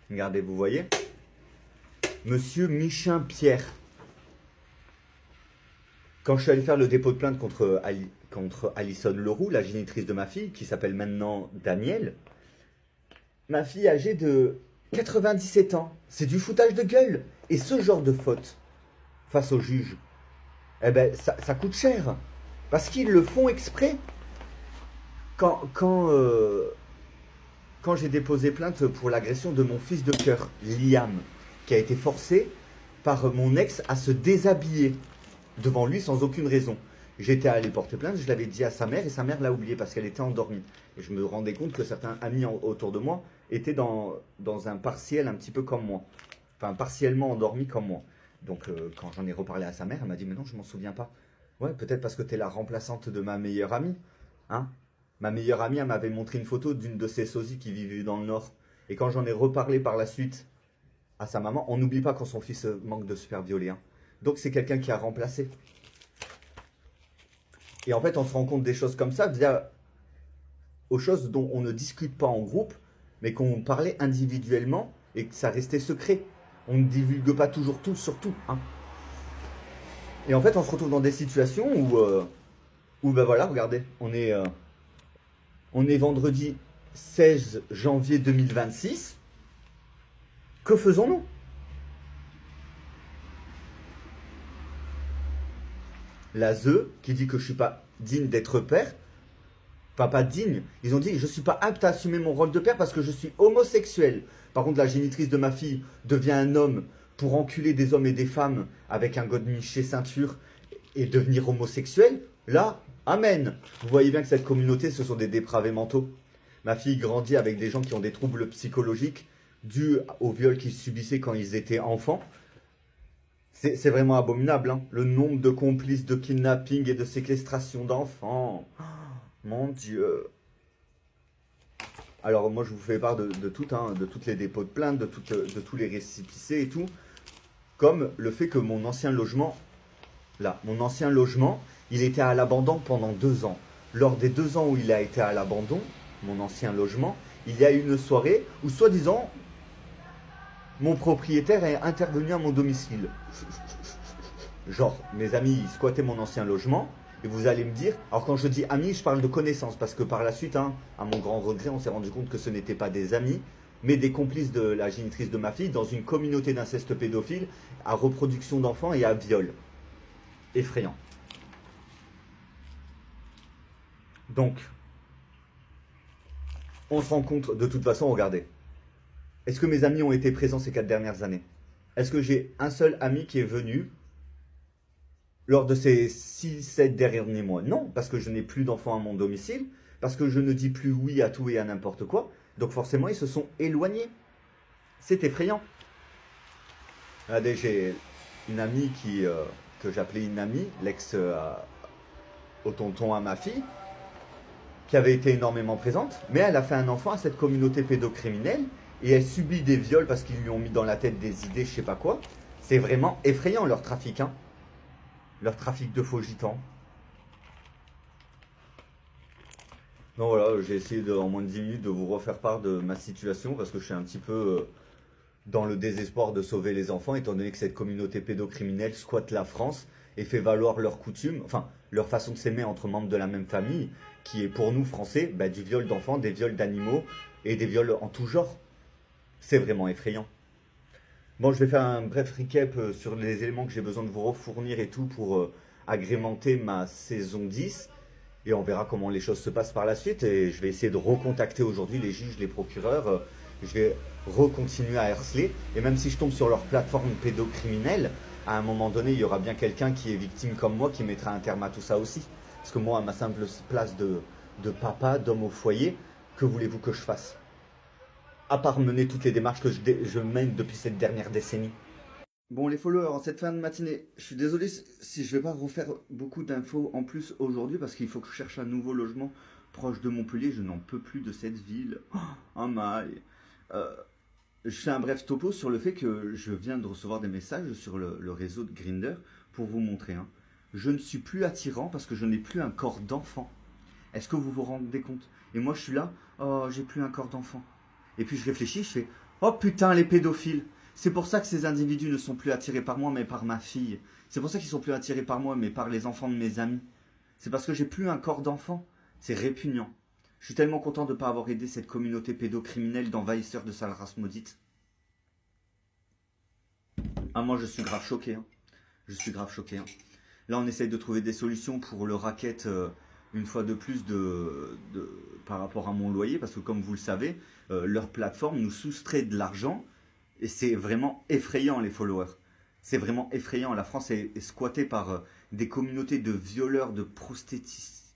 [SPEAKER 1] Regardez, vous voyez? Monsieur Michin-Pierre. Quand je suis allé faire le dépôt de plainte contre Alison Leroux, la génitrice de ma fille, qui s'appelle maintenant Danielle, ma fille âgée de 97 ans, c'est du foutage de gueule. Et ce genre de faute, face au juge, eh ben, ça coûte cher. Parce qu'ils le font exprès. Quand j'ai déposé plainte pour l'agression de mon fils de cœur, Liam, qui a été forcé par mon ex à se déshabiller devant lui sans aucune raison. J'étais allé porter plainte, je l'avais dit à sa mère et sa mère l'a oublié parce qu'elle était endormie. Et je me rendais compte que certains amis autour de moi étaient dans un partiel un petit peu comme moi. Enfin, partiellement endormis comme moi. Donc, quand j'en ai reparlé à sa mère, elle m'a dit « Mais non, je m'en souviens pas. » Ouais, peut-être parce que tu es la remplaçante de ma meilleure amie. Hein? Ma meilleure amie, elle m'avait montré une photo d'une de ses sosies qui vivait dans le Nord. Et quand j'en ai reparlé par la suite à sa maman, on n'oublie pas quand son fils manque de se faire violer. Hein. Donc, c'est quelqu'un qui a remplacé. Et en fait, on se rend compte des choses comme ça via aux choses dont on ne discute pas en groupe, mais qu'on parlait individuellement et que ça restait secret. On ne divulgue pas toujours tout sur tout. Hein. Et en fait, on se retrouve dans des situations où ben voilà, regardez, on est vendredi 16 janvier 2026. Que faisons-nous? La ZE qui dit que je ne suis pas digne d'être père. Enfin, pas digne. Ils ont dit je ne suis pas apte à assumer mon rôle de père parce que je suis homosexuel. Par contre, la génitrice de ma fille devient un homme pour enculer des hommes et des femmes avec un godemiché ceinture et devenir homosexuel. Là, amen. Vous voyez bien que cette communauté, ce sont des dépravés mentaux. Ma fille grandit avec des gens qui ont des troubles psychologiques dus au viol qu'ils subissaient quand ils étaient enfants. C'est vraiment abominable, hein. Le nombre de complices de kidnapping et de séquestration d'enfants. Oh, mon Dieu. Alors moi je vous fais part de tout, hein, de toutes les dépôts de plainte, de tous les récépissés et tout. Comme le fait que mon ancien logement, il était à l'abandon pendant 2 ans. Lors des 2 ans où il a été à l'abandon, mon ancien logement, il y a eu une soirée où soi-disant, mon propriétaire est intervenu à mon domicile. Genre, mes amis ils squattaient mon ancien logement. Et vous allez me dire, alors quand je dis amis, je parle de connaissances, parce que par la suite, hein, à mon grand regret, on s'est rendu compte que ce n'étaient pas des amis, mais des complices de la génitrice de ma fille dans une communauté d'inceste pédophile, à reproduction d'enfants et à viol. Effrayant. Donc, on se rend compte, de toute façon, regardez. Est-ce que mes amis ont été présents ces 4 dernières années? Est-ce que j'ai un seul ami qui est venu lors de ces 6-7 derniers mois? Non, parce que je n'ai plus d'enfants à mon domicile, parce que je ne dis plus oui à tout et à n'importe quoi. Donc forcément, ils se sont éloignés. C'est effrayant. Regardez, j'ai une amie que j'appelais une amie, l'ex au tonton à ma fille, qui avait été énormément présente, mais elle a fait un enfant à cette communauté pédocriminelle et elle subit des viols parce qu'ils lui ont mis dans la tête des idées, je sais pas quoi. C'est vraiment effrayant leur trafic, hein. Leur trafic de faux gitans. Donc voilà, j'ai essayé en moins de 10 minutes de vous refaire part de ma situation parce que je suis un petit peu dans le désespoir de sauver les enfants étant donné que cette communauté pédocriminelle squatte la France et fait valoir leurs coutumes, enfin leur façon de s'aimer entre membres de la même famille qui est pour nous français du viol d'enfants, des viols d'animaux et des viols en tout genre. C'est vraiment effrayant. Bon, je vais faire un bref recap sur les éléments que j'ai besoin de vous refournir et tout pour agrémenter ma saison 10. Et on verra comment les choses se passent par la suite. Et je vais essayer de recontacter aujourd'hui les juges, les procureurs. Je vais recontinuer à harceler. Et même si je tombe sur leur plateforme pédocriminelle, à un moment donné, il y aura bien quelqu'un qui est victime comme moi qui mettra un terme à tout ça aussi. Parce que moi, à ma simple place de papa, d'homme au foyer, que voulez-vous que je fasse? À part mener toutes les démarches que je mène depuis cette dernière décennie.
[SPEAKER 2] Bon, les followers, en cette fin de matinée, je suis désolé si je vais pas refaire beaucoup d'infos en plus aujourd'hui parce qu'il faut que je cherche un nouveau logement proche de Montpellier. Je n'en peux plus de cette ville. Oh, mal. Euh, je fais un bref topo sur le fait que je viens de recevoir des messages sur le réseau de Grindr pour vous montrer. Hein. Je ne suis plus attirant parce que je n'ai plus un corps d'enfant. Est-ce que vous vous rendez compte? Et moi, je suis là, oh, j'ai plus un corps d'enfant. Et puis je réfléchis, je fais, oh putain, les pédophiles. C'est pour ça que ces individus ne sont plus attirés par moi, mais par ma fille. C'est pour ça qu'ils sont plus attirés par moi, mais par les enfants de mes amis. C'est parce que j'ai plus un corps d'enfant. C'est répugnant. Je suis tellement content de ne pas avoir aidé cette communauté pédocriminelle d'envahisseurs de sale race maudite. Ah, moi, je suis grave choqué. Hein. Je suis grave choqué. Hein. Là, on essaye de trouver des solutions pour le racket, une fois de plus, par rapport à mon loyer, parce que comme vous le savez, leur plateforme nous soustrait de l'argent, et c'est vraiment effrayant, les followers. C'est vraiment effrayant. La France est squattée par des communautés de violeurs, de prostéticisme.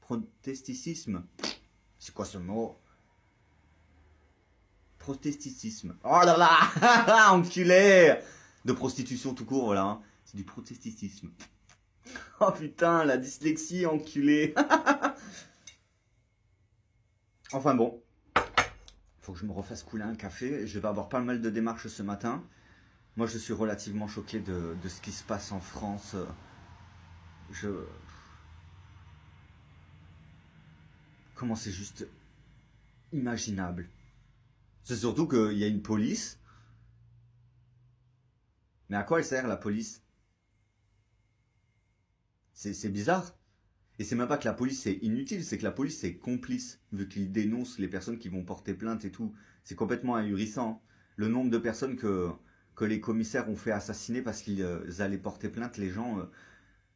[SPEAKER 2] Protesticisme. C'est quoi ce mot? Protesticisme. Oh là là, enculé. De prostitution tout court, voilà. Hein. C'est du protesticisme. Oh putain, la dyslexie, enculé. Enfin bon, faut que je me refasse couler un café. Je vais avoir pas mal de démarches ce matin. Moi, je suis relativement choqué de ce qui se passe en France. Je... Comment c'est juste imaginable. C'est surtout qu'il y a une police. Mais à quoi elle sert, la police? C'est bizarre. Et c'est même pas que la police est inutile, c'est que la police est complice, vu qu'ils dénoncent les personnes qui vont porter plainte et tout. C'est complètement ahurissant. Le nombre de personnes que les commissaires ont fait assassiner parce qu'ils allaient porter plainte, les gens,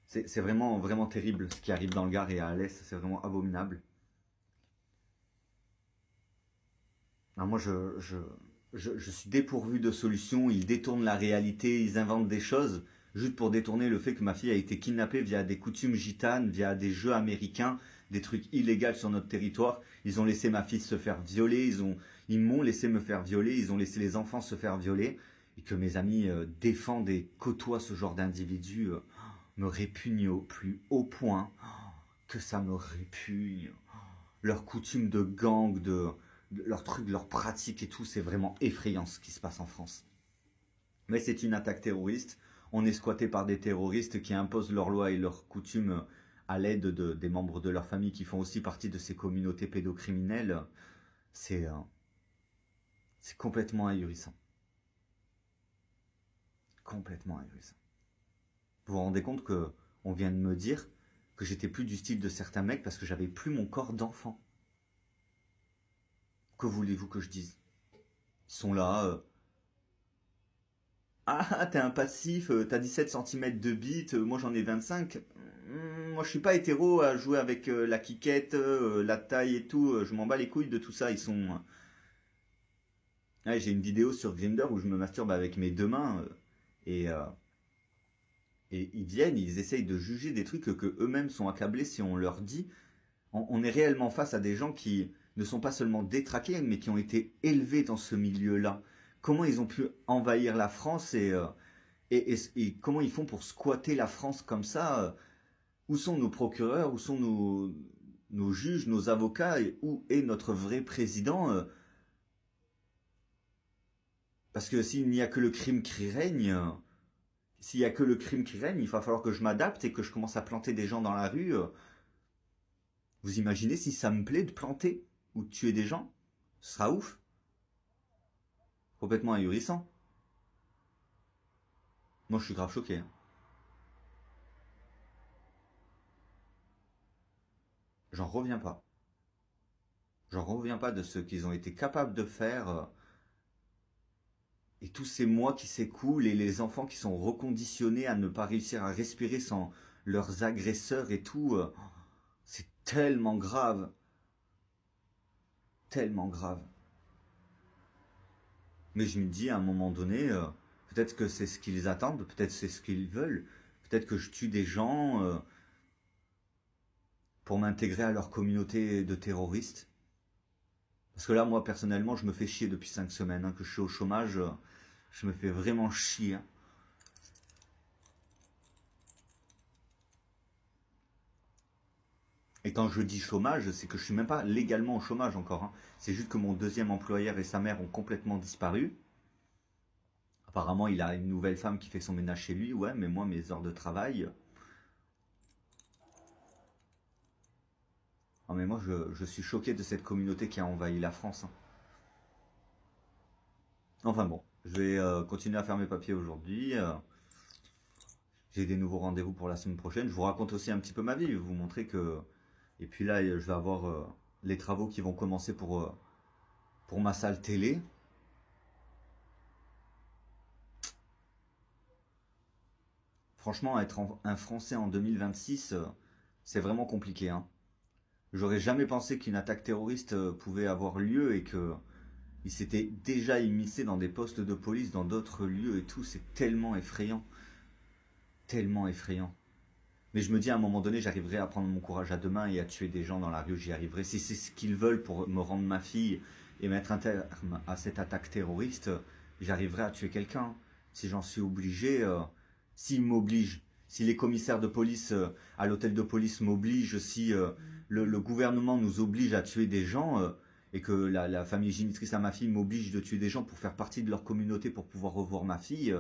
[SPEAKER 2] c'est vraiment, vraiment terrible ce qui arrive dans le Gard et à Alès, c'est vraiment abominable. Alors moi, je suis dépourvu de solutions, ils détournent la réalité, ils inventent des choses, juste pour détourner le fait que ma fille a été kidnappée via des coutumes gitanes, via des jeux américains, des trucs illégaux sur notre territoire. Ils ont laissé ma fille se faire violer, ils m'ont laissé me faire violer, ils ont laissé les enfants se faire violer, et que mes amis défendent et côtoient ce genre d'individus me répugne au plus haut point, que ça me répugne. Leurs coutumes de gang, leurs trucs, leurs pratiques et tout, c'est vraiment effrayant ce qui se passe en France. Mais c'est une attaque terroriste. On est squatté par des terroristes qui imposent leurs lois et leurs coutumes à l'aide des membres de leur famille qui font aussi partie de ces communautés pédocriminelles. C'est complètement ahurissant. Complètement ahurissant. Vous vous rendez compte que on vient de me dire que j'étais plus du style de certains mecs parce que j'avais plus mon corps d'enfant. Que voulez-vous que je dise? Ils sont là. Ah, t'es un passif, t'as 17 cm de bite, moi j'en ai 25. Moi je suis pas hétéro à jouer avec la quiquette, la taille et tout. Je m'en bats les couilles de tout ça. Ils sont. Ouais, j'ai une vidéo sur Grindr où je me masturbe avec mes deux mains. Et, euh, et ils viennent, ils essayent de juger des trucs que eux-mêmes sont accablés si on leur dit. On est réellement face à des gens qui ne sont pas seulement détraqués, mais qui ont été élevés dans ce milieu-là. Comment ils ont pu envahir la France et comment ils font pour squatter la France comme ça? Où sont nos procureurs? Où sont nos juges, nos avocats? Et où est notre vrai président? Parce que s'il n'y a que le crime qui règne, s'il n'y a que le crime qui règne, il va falloir que je m'adapte et que je commence à planter des gens dans la rue. Vous imaginez si ça me plaît de planter ou de tuer des gens? Ce sera ouf. Complètement ahurissant. Moi, je suis grave choqué. Hein. J'en reviens pas. J'en reviens pas de ce qu'ils ont été capables de faire. Et tous ces mois qui s'écoulent et les enfants qui sont reconditionnés à ne pas réussir à respirer sans leurs agresseurs et tout. C'est tellement grave. Tellement grave. Mais je me dis à un moment donné, peut-être que c'est ce qu'ils attendent, peut-être c'est ce qu'ils veulent. Peut-être que je tue des gens pour m'intégrer à leur communauté de terroristes. Parce que là, moi, personnellement, je me fais chier depuis 5 semaines, hein, que je suis au chômage. Je me fais vraiment chier, hein. Et quand je dis chômage, c'est que je suis même pas légalement au chômage encore, hein. C'est juste que mon deuxième employeur et sa mère ont complètement disparu. Apparemment, il a une nouvelle femme qui fait son ménage chez lui. Ouais, mais moi, mes heures de travail. Ah, mais moi, je suis choqué de cette communauté qui a envahi la France, hein. Enfin bon, je vais continuer à faire mes papiers aujourd'hui. J'ai des nouveaux rendez-vous pour la semaine prochaine. Je vous raconte aussi un petit peu ma vie, vous montrer que. Et puis là, je vais avoir les travaux qui vont commencer pour ma salle télé. Franchement, être un Français en 2026, c'est vraiment compliqué, hein. J'aurais jamais pensé qu'une attaque terroriste pouvait avoir lieu et que il s'était déjà immiscé dans des postes de police, dans d'autres lieux et tout. C'est tellement effrayant. Tellement effrayant. Mais je me dis à un moment donné, j'arriverai à prendre mon courage à deux mains et à tuer des gens dans la rue, j'y arriverai. Si c'est ce qu'ils veulent pour me rendre ma fille et mettre un terme à cette attaque terroriste, j'arriverai à tuer quelqu'un. Si j'en suis obligé, s'ils m'obligent, si les commissaires de police à l'hôtel de police m'obligent, si le gouvernement nous oblige à tuer des gens, et que la famille génitrice à ma fille m'oblige de tuer des gens pour faire partie de leur communauté, pour pouvoir revoir ma fille,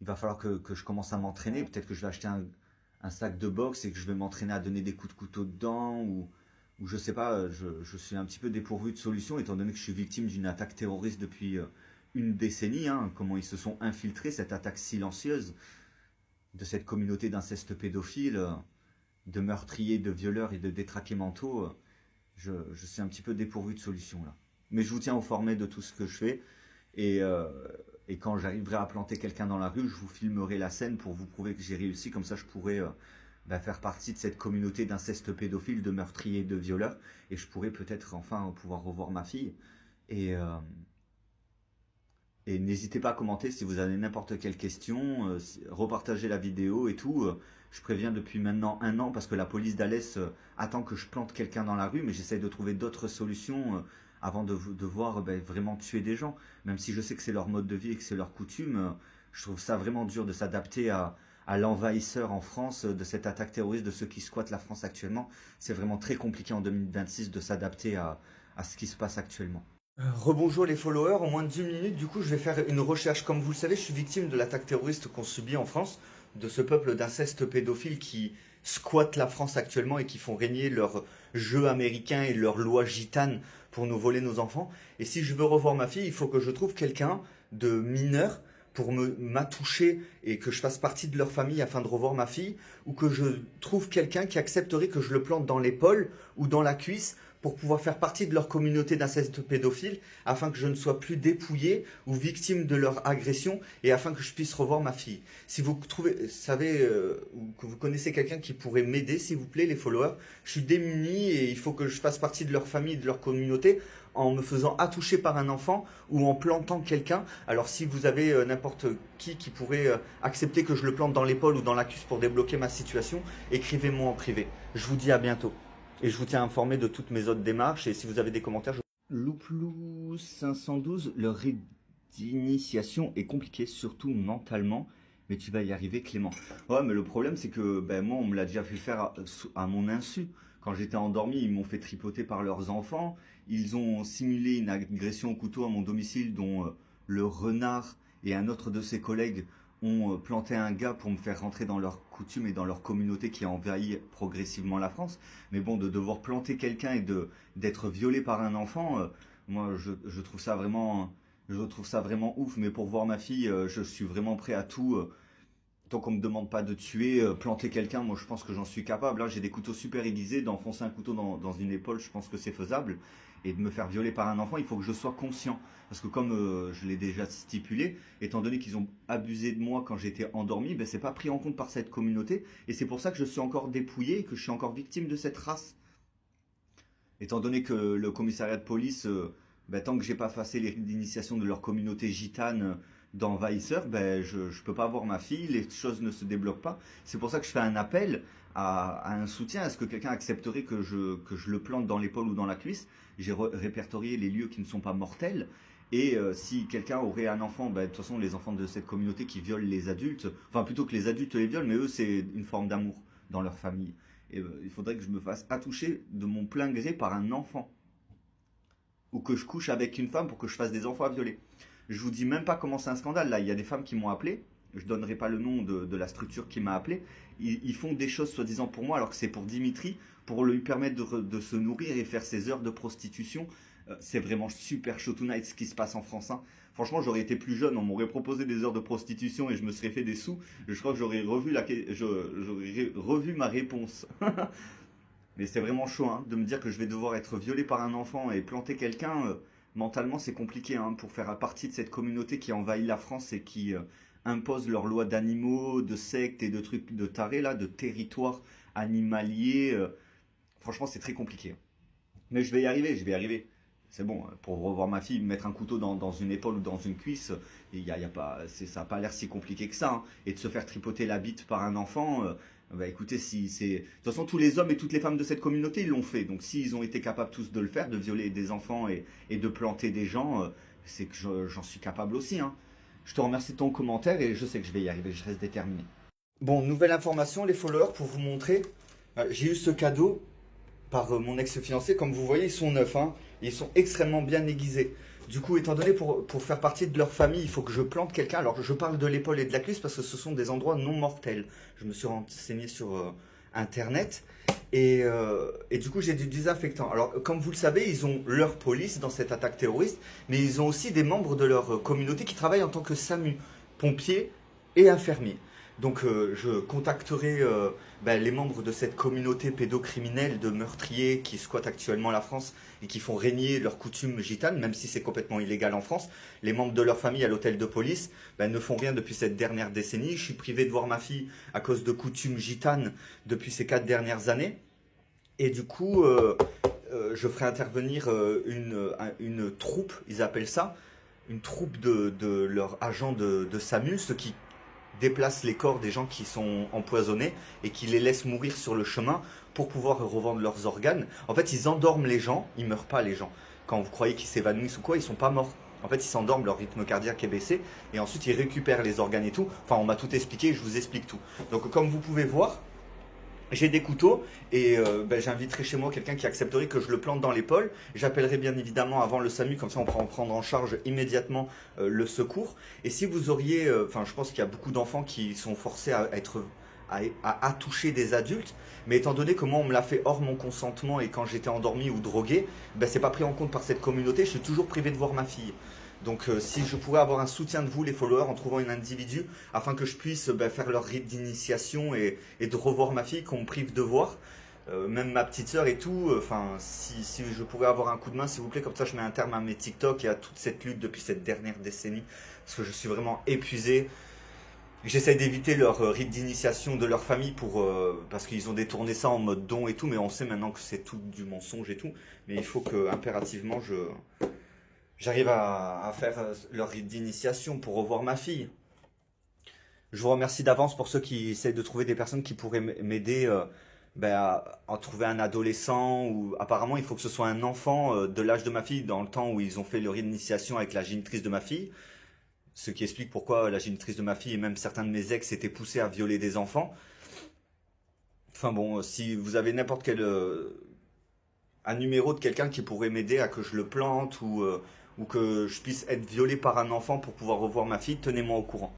[SPEAKER 2] il va falloir que je commence à m'entraîner. Peut-être que je vais acheter un sac de boxe et que je vais m'entraîner à donner des coups de couteau dedans, ou je sais pas, je suis un petit peu dépourvu de solution, étant donné que je suis victime d'une attaque terroriste depuis une décennie, hein. Comment ils se sont infiltrés, cette attaque silencieuse de cette communauté d'inceste pédophile, de meurtriers, de violeurs et de détraqués mentaux. Je suis un petit peu dépourvu de solution là. Mais je vous tiens informé de tout ce que je fais. Et, euh, et quand j'arriverai à planter quelqu'un dans la rue, je vous filmerai la scène pour vous prouver que j'ai réussi. Comme ça, je pourrai faire partie de cette communauté d'inceste pédophile, de meurtriers, de violeurs. Et je pourrai peut-être enfin pouvoir revoir ma fille. Et, euh, et n'hésitez pas à commenter si vous avez n'importe quelle question. Repartagez la vidéo et tout. Je préviens depuis maintenant 1 an parce que la police d'Alès attend que je plante quelqu'un dans la rue. Mais j'essaye de trouver d'autres solutions avant de devoir vraiment tuer des gens. Même si je sais que c'est leur mode de vie et que c'est leur coutume, je trouve ça vraiment dur de s'adapter à l'envahisseur en France, de cette attaque terroriste, de ceux qui squattent la France actuellement. C'est vraiment très compliqué en 2026 de s'adapter à ce qui se passe actuellement.
[SPEAKER 1] Rebonjour les followers, en moins de 10 minutes, du coup je vais faire une recherche. Comme vous le savez, je suis victime de l'attaque terroriste qu'on subit en France, de ce peuple d'inceste pédophile qui squatte la France actuellement et qui font régner leurs jeux américains et leurs lois gitanes pour nous voler nos enfants. Et si je veux revoir ma fille, il faut que je trouve quelqu'un de mineur pour m'attoucher et que je fasse partie de leur famille afin de revoir ma fille, ou que je trouve quelqu'un qui accepterait que je le plante dans l'épaule ou dans la cuisse pour pouvoir faire partie de leur communauté d'inceste pédophile, afin que je ne sois plus dépouillé ou victime de leur agression, et afin que je puisse revoir ma fille. Si vous savez, ou que vous connaissez quelqu'un qui pourrait m'aider, s'il vous plaît, les followers, je suis démuni et il faut que je fasse partie de leur famille, de leur communauté, en me faisant attoucher par un enfant ou en plantant quelqu'un. Alors si vous avez n'importe qui pourrait accepter que je le plante dans l'épaule ou dans la cuisse pour débloquer ma situation, écrivez-moi en privé. Je vous dis à bientôt. Et je vous tiens informé de toutes mes autres démarches. Et si vous avez des commentaires, Louplou 512, le rite d'initiation est compliqué, surtout mentalement. Mais tu vas y arriver, Clément. Ouais, mais le problème, c'est que moi, on me l'a déjà fait faire à mon insu. Quand j'étais endormi, ils m'ont fait tripoter par leurs enfants. Ils ont simulé une agression au couteau à mon domicile, dont le renard et un autre de ses collègues ont planté un gars pour me faire rentrer dans leur coutume et dans leur communauté qui a envahi progressivement la France. Mais bon, de devoir planter quelqu'un et d'être violé par un enfant, moi, je trouve ça vraiment ouf. Mais pour voir ma fille, je suis vraiment prêt à tout. Tant qu'on me demande pas de tuer, planter quelqu'un, moi je pense que j'en suis capable. Là, j'ai des couteaux super aiguisés, d'enfoncer un couteau dans une épaule, je pense que c'est faisable. Et de me faire violer par un enfant, il faut que je sois conscient. Parce que comme je l'ai déjà stipulé, étant donné qu'ils ont abusé de moi quand j'étais endormi, c'est pas pris en compte par cette communauté. Et c'est pour ça que je suis encore dépouillé et que je suis encore victime de cette race. Étant donné que le commissariat de police, tant que j'ai pas passé les rites d'initiation de leur communauté gitane,
[SPEAKER 2] d'envahisseur, ben, je peux pas voir ma fille, les choses ne se débloquent pas. C'est pour ça que je fais un appel à un soutien. Est-ce que quelqu'un accepterait que je le plante dans l'épaule ou dans la cuisse? J'ai répertorié les lieux qui ne sont pas mortels. Et si quelqu'un aurait un enfant, ben, de toute façon, les enfants de cette communauté qui violent les adultes, enfin plutôt que les adultes les violent, mais eux, c'est une forme d'amour dans leur famille. Et il faudrait que je me fasse attoucher de mon plein gré par un enfant. Ou que je couche avec une femme pour que je fasse des enfants à violer. Je vous dis même pas comment c'est un scandale. Là, il y a des femmes qui m'ont appelé. Je donnerai pas le nom de la structure qui m'a appelé. Ils font des choses soi-disant pour moi, alors que c'est pour Dimitri, pour lui permettre de se nourrir et faire ses heures de prostitution. C'est vraiment super show tonight ce qui se passe en France, hein. Franchement, j'aurais été plus jeune, on m'aurait proposé des heures de prostitution et je me serais fait des sous. Je crois que j'aurais revu ma réponse. Mais c'est vraiment chaud, hein, de me dire que je vais devoir être violé par un enfant et planter quelqu'un. Mentalement, c'est compliqué, hein, pour faire partie de cette communauté qui envahit la France et qui impose leurs lois d'animaux, de sectes et de trucs de tarés, là, de territoires animaliers. Franchement, c'est très compliqué. Mais je vais y arriver, je vais y arriver. C'est bon, pour revoir ma fille, mettre un couteau dans une épaule ou dans une cuisse, y a pas, ça n'a pas l'air si compliqué que ça, hein. Et de se faire tripoter la bite par un enfant, bah écoutez, si c'est. De toute façon, tous les hommes et toutes les femmes de cette communauté, ils l'ont fait. Donc s'ils ont été capables tous de le faire, de violer des enfants et de planter des gens, c'est que j'en suis capable aussi, hein. Je te remercie de ton commentaire et je sais que je vais y arriver, je reste déterminé. Bon, nouvelle information, les followers, pour vous montrer. J'ai eu ce cadeau par mon ex-fiancé. Comme vous voyez, ils sont neufs, hein. Ils sont extrêmement bien aiguisés. Du coup, étant donné pour faire partie de leur famille, il faut que je plante quelqu'un. Alors, je parle de l'épaule et de la cuisse parce que ce sont des endroits non mortels. Je me suis renseigné sur Internet. Et du coup, j'ai du désinfectant. Alors, comme vous le savez, ils ont leur police dans cette attaque terroriste, mais ils ont aussi des membres de leur communauté qui travaillent en tant que SAMU, pompiers et infirmiers. Donc, je contacterai les membres de cette communauté pédocriminelle de meurtriers qui squattent actuellement la France et qui font régner leurs coutumes gitanes, même si c'est complètement illégal en France. Les membres de leur famille à l'hôtel de police ne font rien depuis cette dernière décennie. Je suis privé de voir ma fille à cause de coutumes gitanes depuis ces 4 dernières années. Et du coup, je ferai intervenir une troupe, ils appellent ça, une troupe de leurs agents de SAMU, ceux qui déplacent les corps des gens qui sont empoisonnés et qui les laissent mourir sur le chemin pour pouvoir revendre leurs organes. En fait, ils endorment les gens, ils meurent pas les gens. Quand vous croyez qu'ils s'évanouissent ou quoi, ils sont pas morts. En fait, ils s'endorment, leur rythme cardiaque est baissé et ensuite ils récupèrent les organes et tout. Enfin, on m'a tout expliqué, je vous explique tout. Donc, comme vous pouvez voir, j'ai des couteaux et j'inviterai chez moi quelqu'un qui accepterait que je le plante dans l'épaule. J'appellerai bien évidemment avant le SAMU, comme ça on pourra en prendre en charge immédiatement le secours. Et si vous auriez, je pense qu'il y a beaucoup d'enfants qui sont forcés à attoucher des adultes, mais étant donné que moi on me l'a fait hors mon consentement et quand j'étais endormi ou drogué, c'est pas pris en compte par cette communauté, je suis toujours privé de voir ma fille. Donc si je pourrais avoir un soutien de vous les followers en trouvant un individu afin que je puisse faire leur rite d'initiation et de revoir ma fille qu'on me prive de voir, même ma petite sœur et tout, si je pourrais avoir un coup de main s'il vous plaît, comme ça je mets un terme à mes TikTok et à toute cette lutte depuis cette dernière décennie, parce que je suis vraiment épuisé. J'essaie d'éviter leur rite d'initiation de leur famille parce qu'ils ont détourné ça en mode don et tout, mais on sait maintenant que c'est tout du mensonge et tout, mais il faut que impérativement j'arrive à faire leur rite d'initiation pour revoir ma fille. Je vous remercie d'avance pour ceux qui essayent de trouver des personnes qui pourraient m'aider à trouver un adolescent. Ou apparemment, il faut que ce soit un enfant de l'âge de ma fille dans le temps où ils ont fait leur rite d'initiation avec la génitrice de ma fille. Ce qui explique pourquoi la génitrice de ma fille et même certains de mes ex étaient poussés à violer des enfants. Enfin bon, si vous avez n'importe quel un numéro de quelqu'un qui pourrait m'aider à que je le plante ou que je puisse être violé par un enfant pour pouvoir revoir ma fille, tenez-moi au courant.